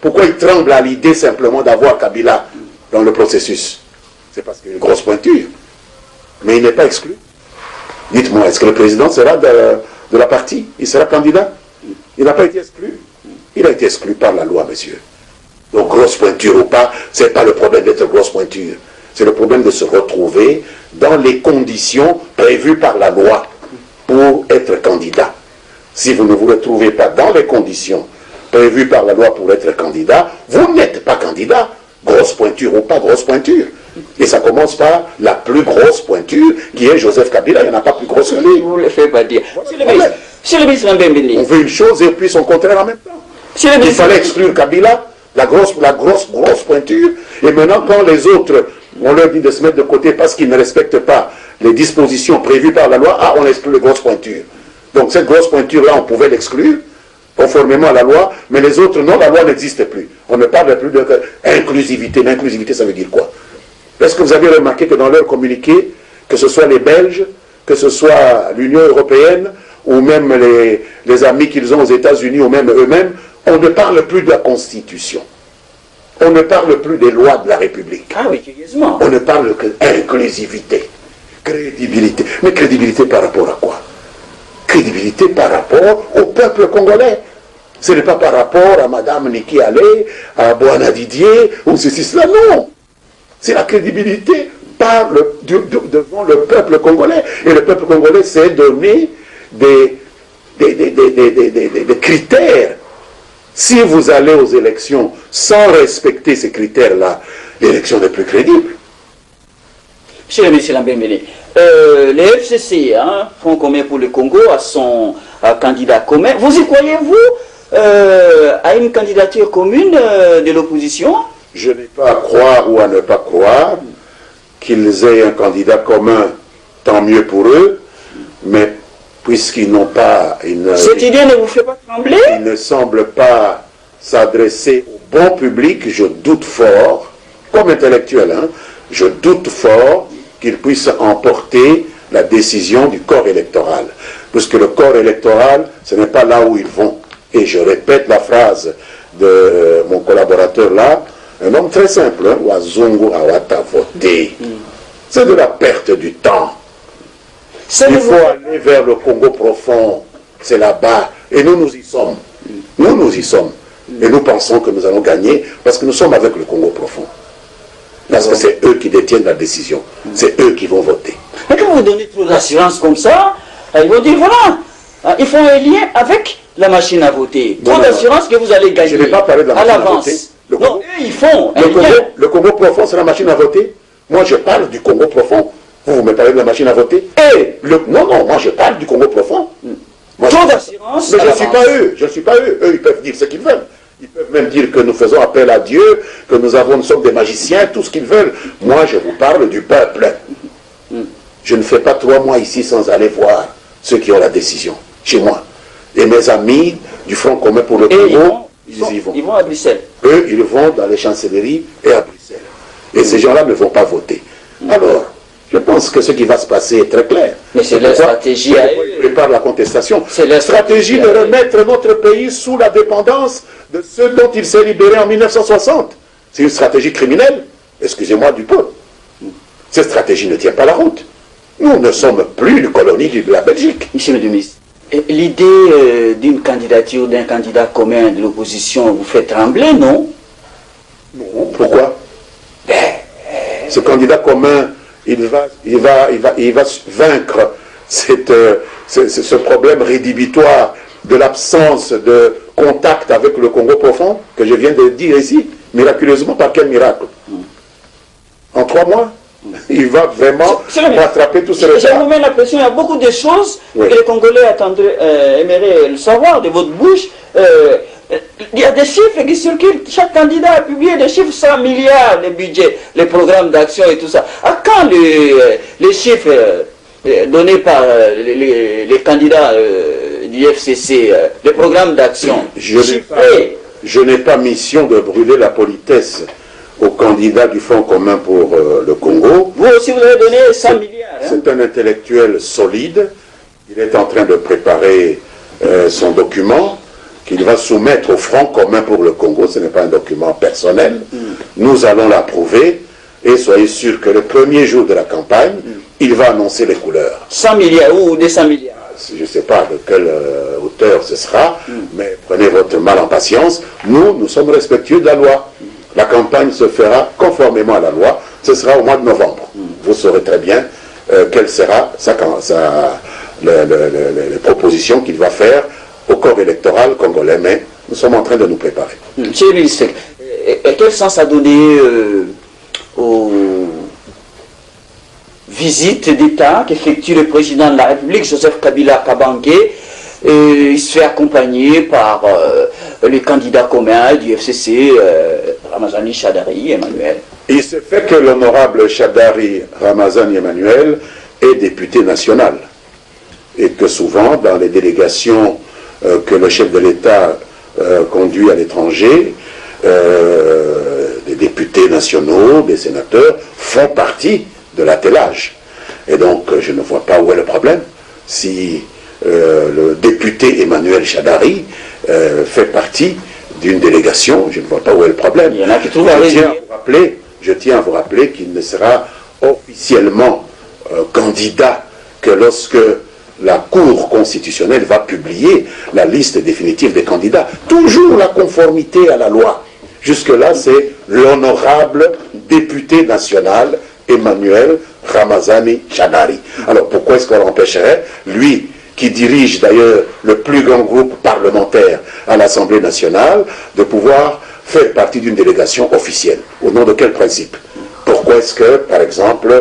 Pourquoi ils tremblent à l'idée simplement d'avoir Kabila dans le processus? C'est parce qu'il y a une grosse pointure. Mais il n'est pas exclu. Dites-moi, est-ce que le président sera de la partie? Il sera candidat? Il n'a pas été exclu? Il a été exclu par la loi, monsieur. Donc, grosse pointure ou pas, ce n'est pas le problème d'être grosse pointure. C'est le problème de se retrouver dans les conditions prévues par la loi pour être candidat. Si vous ne vous retrouvez pas dans les conditions prévues par la loi pour être candidat, vous n'êtes pas candidat, grosse pointure ou pas grosse pointure. Et ça commence par la plus grosse pointure, qui est Joseph Kabila. Il n'y en a pas plus grosse que lui. Vous ne le faites pas dire. Monsieur le ministre, on veut une chose et puis son contraire en même temps. Il fallait exclure Kabila, la grosse pointure, et maintenant quand les autres, on leur dit de se mettre de côté parce qu'ils ne respectent pas les dispositions prévues par la loi, ah, on exclut les grosses pointures. Donc cette grosse pointure-là, on pouvait l'exclure, conformément à la loi, mais les autres, non, la loi n'existe plus. On ne parle plus d'inclusivité. L'inclusivité, ça veut dire quoi? Est-ce que vous avez remarqué que dans leur communiqué, que ce soit les Belges, que ce soit l'Union européenne, ou même les amis qu'ils ont aux États-Unis, ou même eux-mêmes, on ne parle plus de la Constitution. On ne parle plus des lois de la République. Ah oui, curieusement. On ne parle que d'inclusivité, crédibilité. Mais crédibilité par rapport à quoi? Crédibilité par rapport au peuple congolais. Ce n'est pas par rapport à Madame Niki Allé, à Boana Didier, ou ceci, cela, non. C'est la crédibilité devant le peuple congolais. Et le peuple congolais s'est donné des critères. Si vous allez aux élections sans respecter ces critères-là, l'élection n'est plus crédible. Monsieur le ministre Lambemele, les FCC, Front commun pour le Congo, a son candidat commun. Vous y croyez-vous à une candidature commune de l'opposition? Je n'ai pas à croire ou à ne pas croire qu'ils aient un candidat commun, tant mieux pour eux, mais puisqu'ils n'ont pas cette idée ne vous fait pas trembler? Ils ne semblent pas s'adresser au bon public, je doute fort, comme intellectuel, je doute fort qu'ils puissent emporter la décision du corps électoral. Puisque le corps électoral, ce n'est pas là où ils vont. Et je répète la phrase de mon collaborateur là, un homme très simple, Wazungu Awata voté. C'est de la perte du temps. Il faut aller vers le Congo profond, c'est là-bas. Et nous, nous y sommes. Nous y sommes. Et nous pensons que nous allons gagner parce que nous sommes avec le Congo profond. Parce que c'est eux qui détiennent la décision. C'est eux qui vont voter. Mais quand vous donnez trop d'assurance comme ça, ils vont dire voilà, ils font un lien avec la machine à voter. Trop d'assurance que vous allez gagner. Je n'ai pas parlé de la machine à voter. Non, eux, ils font un lien. Le Congo profond, c'est la machine à voter. Moi, je parle du Congo profond. Vous me parlez de la machine à voter. Non, moi, je parle du Congo profond. Trop d'assurance. Mais je ne suis pas eux. Je ne suis pas eux. Eux, ils peuvent dire ce qu'ils veulent. Ils peuvent même dire que nous faisons appel à Dieu, que nous sommes des magiciens, tout ce qu'ils veulent. Moi, je vous parle du peuple. Je ne fais pas 3 mois ici sans aller voir ceux qui ont la décision, chez moi. Et mes amis du Front commun pour le Congo, ils y vont. Ils vont à Bruxelles. Eux, ils vont dans les chancelleries et à Bruxelles. Et ces gens-là ne vont pas voter. Alors, je pense que ce qui va se passer est très clair. Mais c'est leur stratégie à eux. Ils préparent la contestation. C'est leur stratégie de remettre notre pays sous la dépendance de ceux dont il s'est libéré en 1960. C'est une stratégie criminelle, excusez-moi du peu. Cette stratégie ne tient pas la route. Nous ne sommes plus une colonie de la Belgique. Monsieur le ministre, l'idée d'une candidature, d'un candidat commun de l'opposition vous fait trembler, non? Non, pourquoi? Ce candidat commun, il va vaincre ce problème rédhibitoire de l'absence de contact avec le Congo profond, que je viens de dire ici, miraculeusement. Par quel miracle? En 3 mois, il va vraiment rattraper tout ce retard. Je vous mets la pression, il y a beaucoup de choses que les Congolais aimeraient le savoir de votre bouche. Il y a des chiffres qui circulent, chaque candidat a publié des chiffres, 100 milliards, les budgets, les programmes d'action et tout ça. À quand les chiffres donnés par les candidats du FCC, les programmes d'action? Je n'ai pas mission de brûler la politesse aux candidats du Front commun pour le Congo. Vous aussi, vous avez donné 100 milliards. C'est un intellectuel solide. Il est en train de préparer son document qu'il va soumettre au Front commun pour le Congo. Ce n'est pas un document personnel. Nous allons l'approuver et soyez sûr que le premier jour de la campagne, il va annoncer les couleurs. 100 milliards ou 200 milliards. Je ne sais pas de quelle hauteur ce sera, mais prenez votre mal en patience. Nous sommes respectueux de la loi. La campagne se fera conformément à la loi. Ce sera au mois de novembre. Vous saurez très bien quelles seront les propositions qu'il va faire au corps électoral congolais, mais nous sommes en train de nous préparer. Monsieur le ministre, quel sens a donné aux visites d'État qu'effectue le président de la République, Joseph Kabila Kabange? Il se fait accompagner par les candidats communs du FCC, Ramazani Shadari Emmanuel. Il se fait que l'honorable Shadari Ramazani Emmanuel, est député national. Et que souvent, dans les délégations que le chef de l'État conduit à l'étranger, des députés nationaux, des sénateurs, font partie de l'attelage. Et donc, je ne vois pas où est le problème. Si le député Emmanuel Shadari fait partie d'une délégation, je ne vois pas où est le problème. Il y en a qui trouvent je tiens à vous rappeler qu'il ne sera officiellement candidat que lorsque la Cour constitutionnelle va publier la liste définitive des candidats. Toujours la conformité à la loi. Jusque-là, c'est l'honorable député national Emmanuel Ramazani Shadari. Alors pourquoi est-ce qu'on l'empêcherait, lui qui dirige d'ailleurs le plus grand groupe parlementaire à l'Assemblée nationale, de pouvoir faire partie d'une délégation officielle? Au nom de quel principe? Pourquoi est-ce que, par exemple,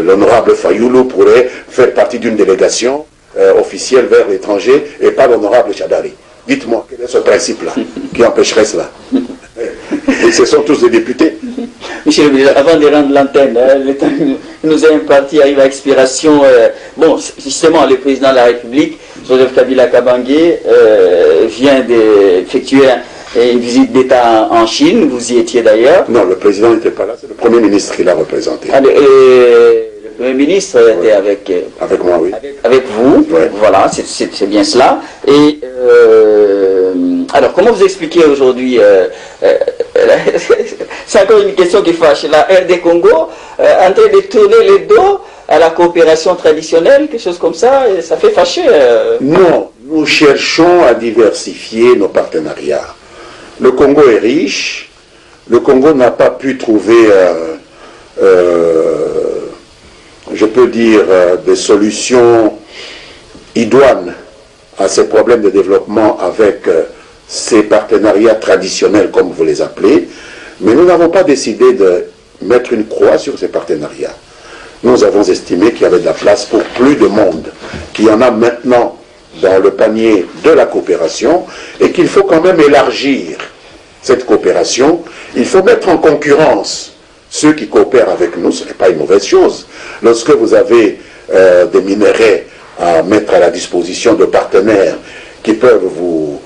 l'honorable Fayoulou pourrait faire partie d'une délégation officielle vers l'étranger et pas l'honorable Shadari? Dites-moi, quel est ce principe-là qui empêcherait cela? Et ce sont tous des députés. Monsieur le ministre, avant de rendre l'antenne, le temps qui nous est imparti arrive à expiration. Bon, justement, le président de la République, Joseph Kabila Kabange, vient d'effectuer une visite d'État en Chine. Vous y étiez d'ailleurs. Non, le président n'était pas là, c'est le Premier ministre qui l'a représenté. Ah, le Premier ministre était avec moi, oui. Avec vous, ouais. Voilà, c'est bien cela. Et alors, comment vous expliquez aujourd'hui, c'est encore une question qui fâche, la RD Congo en train de tourner le dos à la coopération traditionnelle, quelque chose comme ça, et ça fait fâcher. Non, nous cherchons à diversifier nos partenariats. Le Congo est riche, le Congo n'a pas pu trouver, je peux dire, des solutions idoines à ces problèmes de développement avec ces partenariats traditionnels, comme vous les appelez, mais nous n'avons pas décidé de mettre une croix sur ces partenariats. Nous avons estimé qu'il y avait de la place pour plus de monde, qu'il y en a maintenant dans le panier de la coopération, et qu'il faut quand même élargir cette coopération. Il faut mettre en concurrence ceux qui coopèrent avec nous, ce n'est pas une mauvaise chose. Lorsque vous avez des minerais à mettre à la disposition de partenaires qui peuvent vous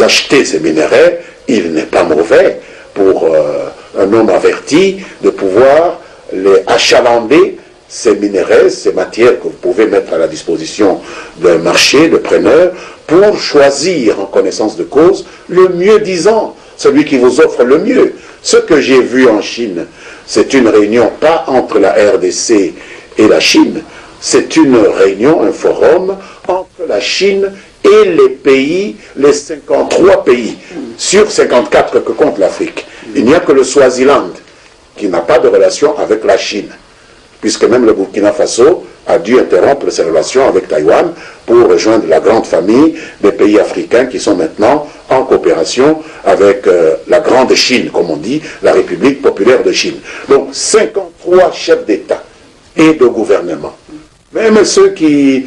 acheter ces minerais, il n'est pas mauvais pour un homme averti de pouvoir les achalander, ces minerais, ces matières que vous pouvez mettre à la disposition d'un marché, de preneurs, pour choisir en connaissance de cause le mieux disant, celui qui vous offre le mieux. Ce que j'ai vu en Chine, c'est une réunion pas entre la RDC et la Chine, c'est une réunion, un forum entre la Chine et les pays, les 53 pays, sur 54 que compte l'Afrique. Il n'y a que le Swaziland qui n'a pas de relation avec la Chine, puisque même le Burkina Faso a dû interrompre ses relations avec Taïwan pour rejoindre la grande famille des pays africains qui sont maintenant en coopération avec la grande Chine, comme on dit, la République populaire de Chine. Donc 53 chefs d'État et de gouvernement. Même ceux qui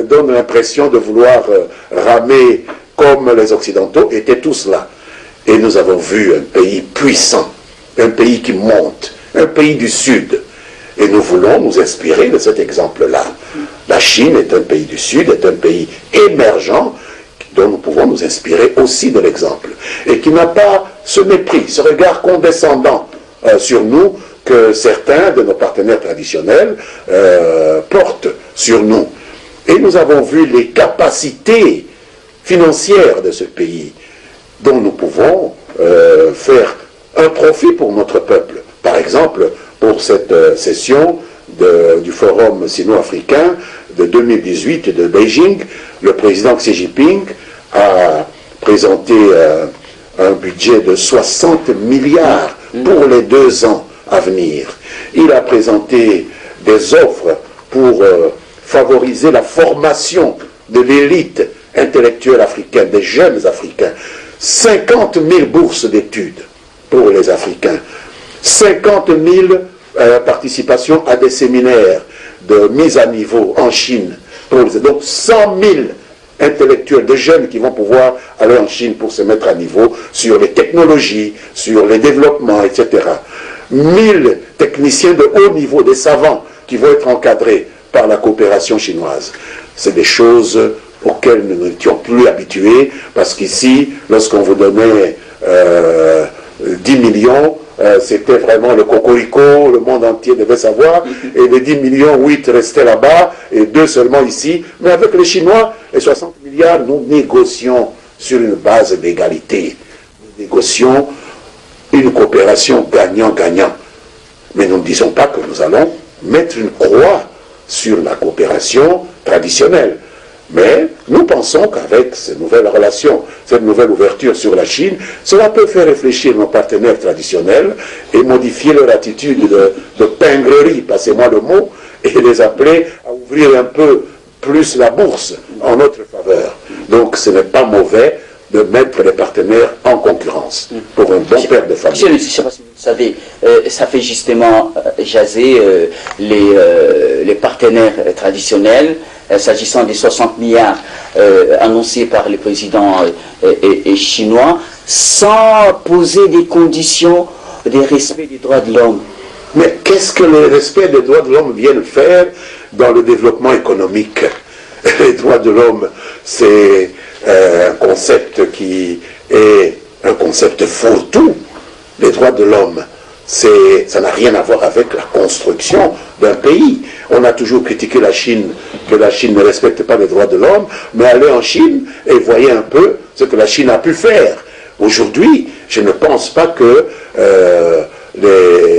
donnent l'impression de vouloir ramer comme les Occidentaux étaient tous là. Et nous avons vu un pays puissant, un pays qui monte, un pays du Sud. Et nous voulons nous inspirer de cet exemple-là. La Chine est un pays du Sud, est un pays émergent, dont nous pouvons nous inspirer aussi de l'exemple. Et qui n'a pas ce mépris, ce regard condescendant sur nous que certains de nos partenaires traditionnels portent sur nous. Et nous avons vu les capacités financières de ce pays, dont nous pouvons faire un profit pour notre peuple. Par exemple, pour cette session du Forum sino-africain de 2018 de Beijing, le président Xi Jinping a présenté un budget de 60 milliards pour les 2 ans à venir. Il a présenté des offres pour favoriser la formation de l'élite intellectuelle africaine, des jeunes Africains. 50 000 bourses d'études pour les Africains. 50 000 participations à des séminaires de mise à niveau en Chine. Donc 100 000 intellectuels, de jeunes qui vont pouvoir aller en Chine pour se mettre à niveau sur les technologies, sur les développements, etc. 1000 techniciens de haut niveau, des savants, qui vont être encadrés par la coopération chinoise. C'est des choses auxquelles nous n'étions plus habitués, parce qu'ici, lorsqu'on vous donnait 10 millions, c'était vraiment le cocorico, le monde entier devait savoir, et les 10 millions, 8 restaient là-bas, et 2 seulement ici. Mais avec les Chinois, les 60 milliards, nous négocions sur une base d'égalité. Nous négocions une coopération gagnant-gagnant. Mais nous ne disons pas que nous allons mettre une croix sur la coopération traditionnelle. Mais nous pensons qu'avec ces nouvelles relations, cette nouvelle ouverture sur la Chine, cela peut faire réfléchir nos partenaires traditionnels et modifier leur attitude de pingrerie, passez-moi le mot, et les appeler à ouvrir un peu plus la bourse en notre faveur. Donc ce n'est pas mauvais de mettre les partenaires en concurrence pour un bon père de famille. Monsieur, je ne sais pas si vous savez, ça fait justement jaser les partenaires traditionnels, s'agissant des 60 milliards annoncés par le président chinois, sans poser des conditions de respect des droits de l'homme. Mais qu'est-ce que le respect des droits de l'homme vient faire dans le développement économique? Les droits de l'homme, c'est un concept qui est un concept fourre-tout. Les droits de l'homme, ça n'a rien à voir avec la construction d'un pays. On a toujours critiqué la Chine, que la Chine ne respecte pas les droits de l'homme, mais allez en Chine et voyez un peu ce que la Chine a pu faire. Aujourd'hui, je ne pense pas que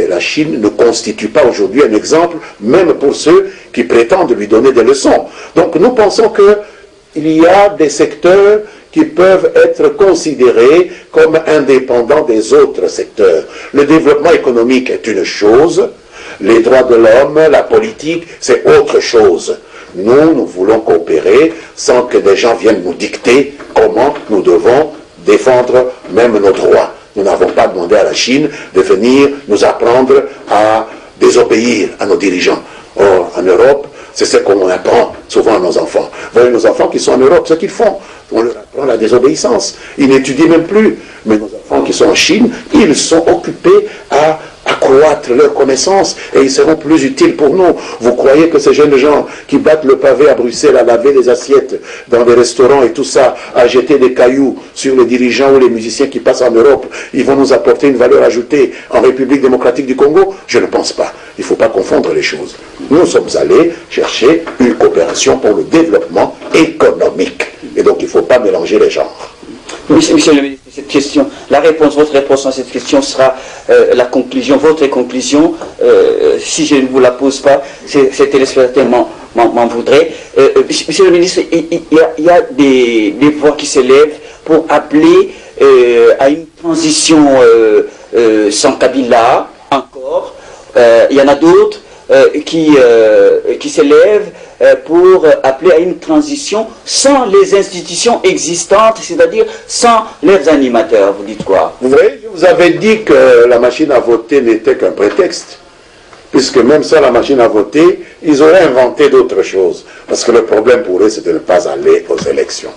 la Chine ne constitue pas aujourd'hui un exemple, même pour ceux qui prétendent lui donner des leçons. Donc nous pensons qu'il y a des secteurs qui peuvent être considérés comme indépendants des autres secteurs. Le développement économique est une chose, les droits de l'homme, la politique, c'est autre chose. Nous voulons coopérer sans que des gens viennent nous dicter comment nous devons défendre même nos droits. Nous n'avons pas demandé à la Chine de venir nous apprendre à désobéir à nos dirigeants. Or, en Europe, c'est ce qu'on apprend souvent à nos enfants. Vous voyez nos enfants qui sont en Europe, ce qu'ils font, on leur apprend la désobéissance. Ils n'étudient même plus. Mais nos enfants qui sont en Chine, ils sont occupés à accroître leurs connaissances et ils seront plus utiles pour nous. Vous croyez que ces jeunes gens qui battent le pavé à Bruxelles, à laver les assiettes dans les restaurants et tout ça, à jeter des cailloux sur les dirigeants ou les musiciens qui passent en Europe, ils vont nous apporter une valeur ajoutée en République démocratique du Congo? Je ne pense pas. Il ne faut pas confondre les choses. Nous sommes allés chercher une coopération pour le développement économique. Et donc il ne faut pas mélanger les genres. Monsieur le ministre, cette question, votre réponse à cette question sera la conclusion, votre conclusion, si je ne vous la pose pas, ces téléspectateurs m'en voudraient. Monsieur le ministre, il y a des voix qui s'élèvent pour appeler à une transition sans Kabila, encore. Il y en a d'autres qui s'élèvent pour appeler à une transition sans les institutions existantes, c'est-à-dire sans leurs animateurs. Vous dites quoi? Vous voyez, je vous avais dit que la machine à voter n'était qu'un prétexte, puisque même sans la machine à voter, ils auraient inventé d'autres choses, parce que le problème pour eux, c'est de ne pas aller aux élections.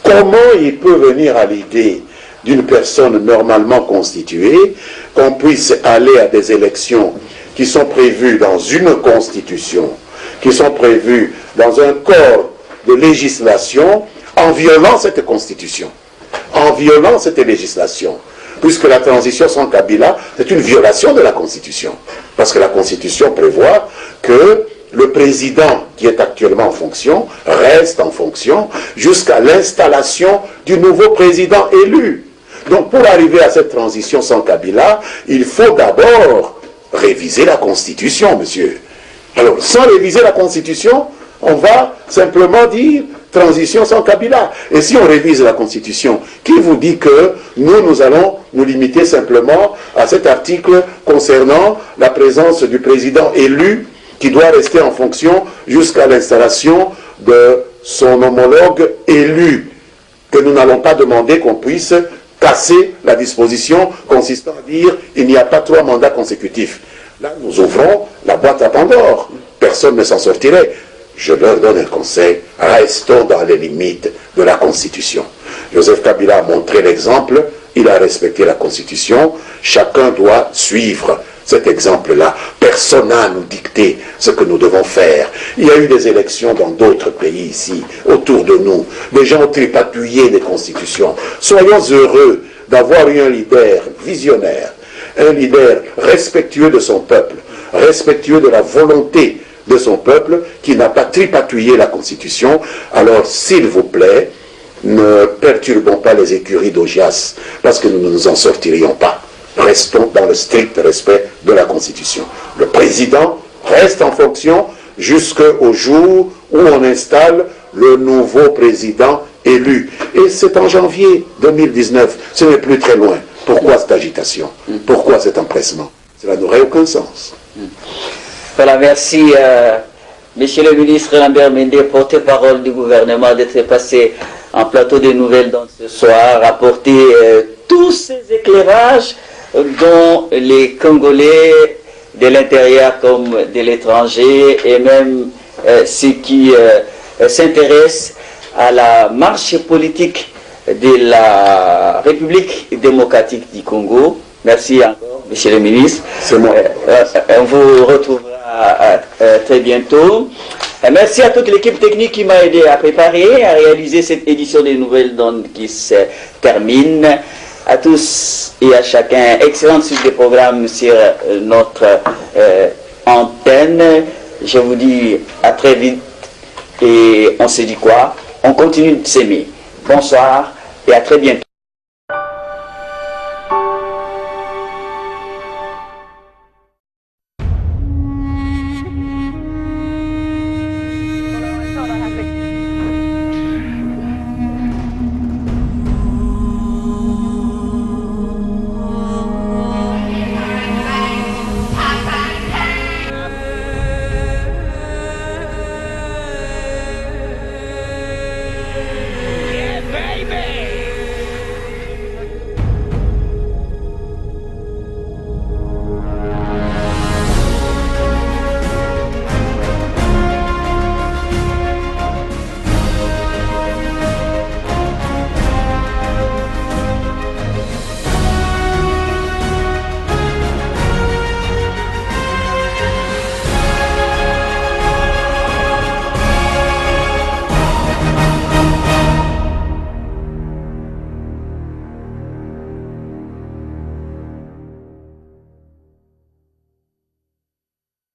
Comment il peut venir à l'idée d'une personne normalement constituée qu'on puisse aller à des élections qui sont prévues dans une constitution, qui sont prévues dans un corps de législation, en violant cette constitution, en violant cette législation, puisque la transition sans Kabila, c'est une violation de la constitution, parce que la constitution prévoit que le président qui est actuellement en fonction reste en fonction jusqu'à l'installation du nouveau président élu. Donc pour arriver à cette transition sans Kabila, il faut d'abord réviser la Constitution, monsieur. Alors, sans réviser la Constitution, on va simplement dire transition sans Kabila. Et si on révise la Constitution, qui vous dit que nous allons nous limiter simplement à cet article concernant la présence du président élu qui doit rester en fonction jusqu'à l'installation de son homologue élu, que nous n'allons pas demander qu'on puisse casser la disposition consistant à dire il n'y a pas 3 mandats consécutifs. Là, nous ouvrons la boîte à Pandore. Personne ne s'en sortirait. Je leur donne un conseil, restons dans les limites de la Constitution. Joseph Kabila a montré l'exemple, il a respecté la Constitution, chacun doit suivre cet exemple-là. Personne n'a à nous dicter ce que nous devons faire. Il y a eu des élections dans d'autres pays ici, autour de nous. Les gens ont tripatouillé des constitutions. Soyons heureux d'avoir eu un leader visionnaire, un leader respectueux de son peuple, respectueux de la volonté de son peuple, qui n'a pas tripatouillé la Constitution. Alors, s'il vous plaît, ne perturbons pas les écuries d'Augias, parce que nous ne nous en sortirions pas. Restons dans le strict respect de la Constitution. Le président reste en fonction jusqu'au jour où on installe le nouveau président élu. Et c'est en janvier 2019, ce n'est plus très loin. Pourquoi cette agitation? Pourquoi cet empressement? Cela n'aurait aucun sens. Voilà, merci Monsieur le ministre Lambert Mende, porte-parole du gouvernement, d'être passé en plateau des nouvelles dans ce soir, apporter tous ces éclairages dont les Congolais de l'intérieur comme de l'étranger et même ceux qui s'intéressent à la marche politique de la République démocratique du Congo. Merci encore, Monsieur le ministre. C'est moi. On vous retrouvera très bientôt. Merci à toute l'équipe technique qui m'a aidé à préparer, à réaliser cette édition des Nouvelles d'Onde qui se termine. À tous et à chacun, excellente suite des programmes sur notre antenne. Je vous dis à très vite et on se dit quoi? On continue de s'aimer. Bonsoir et à très bientôt.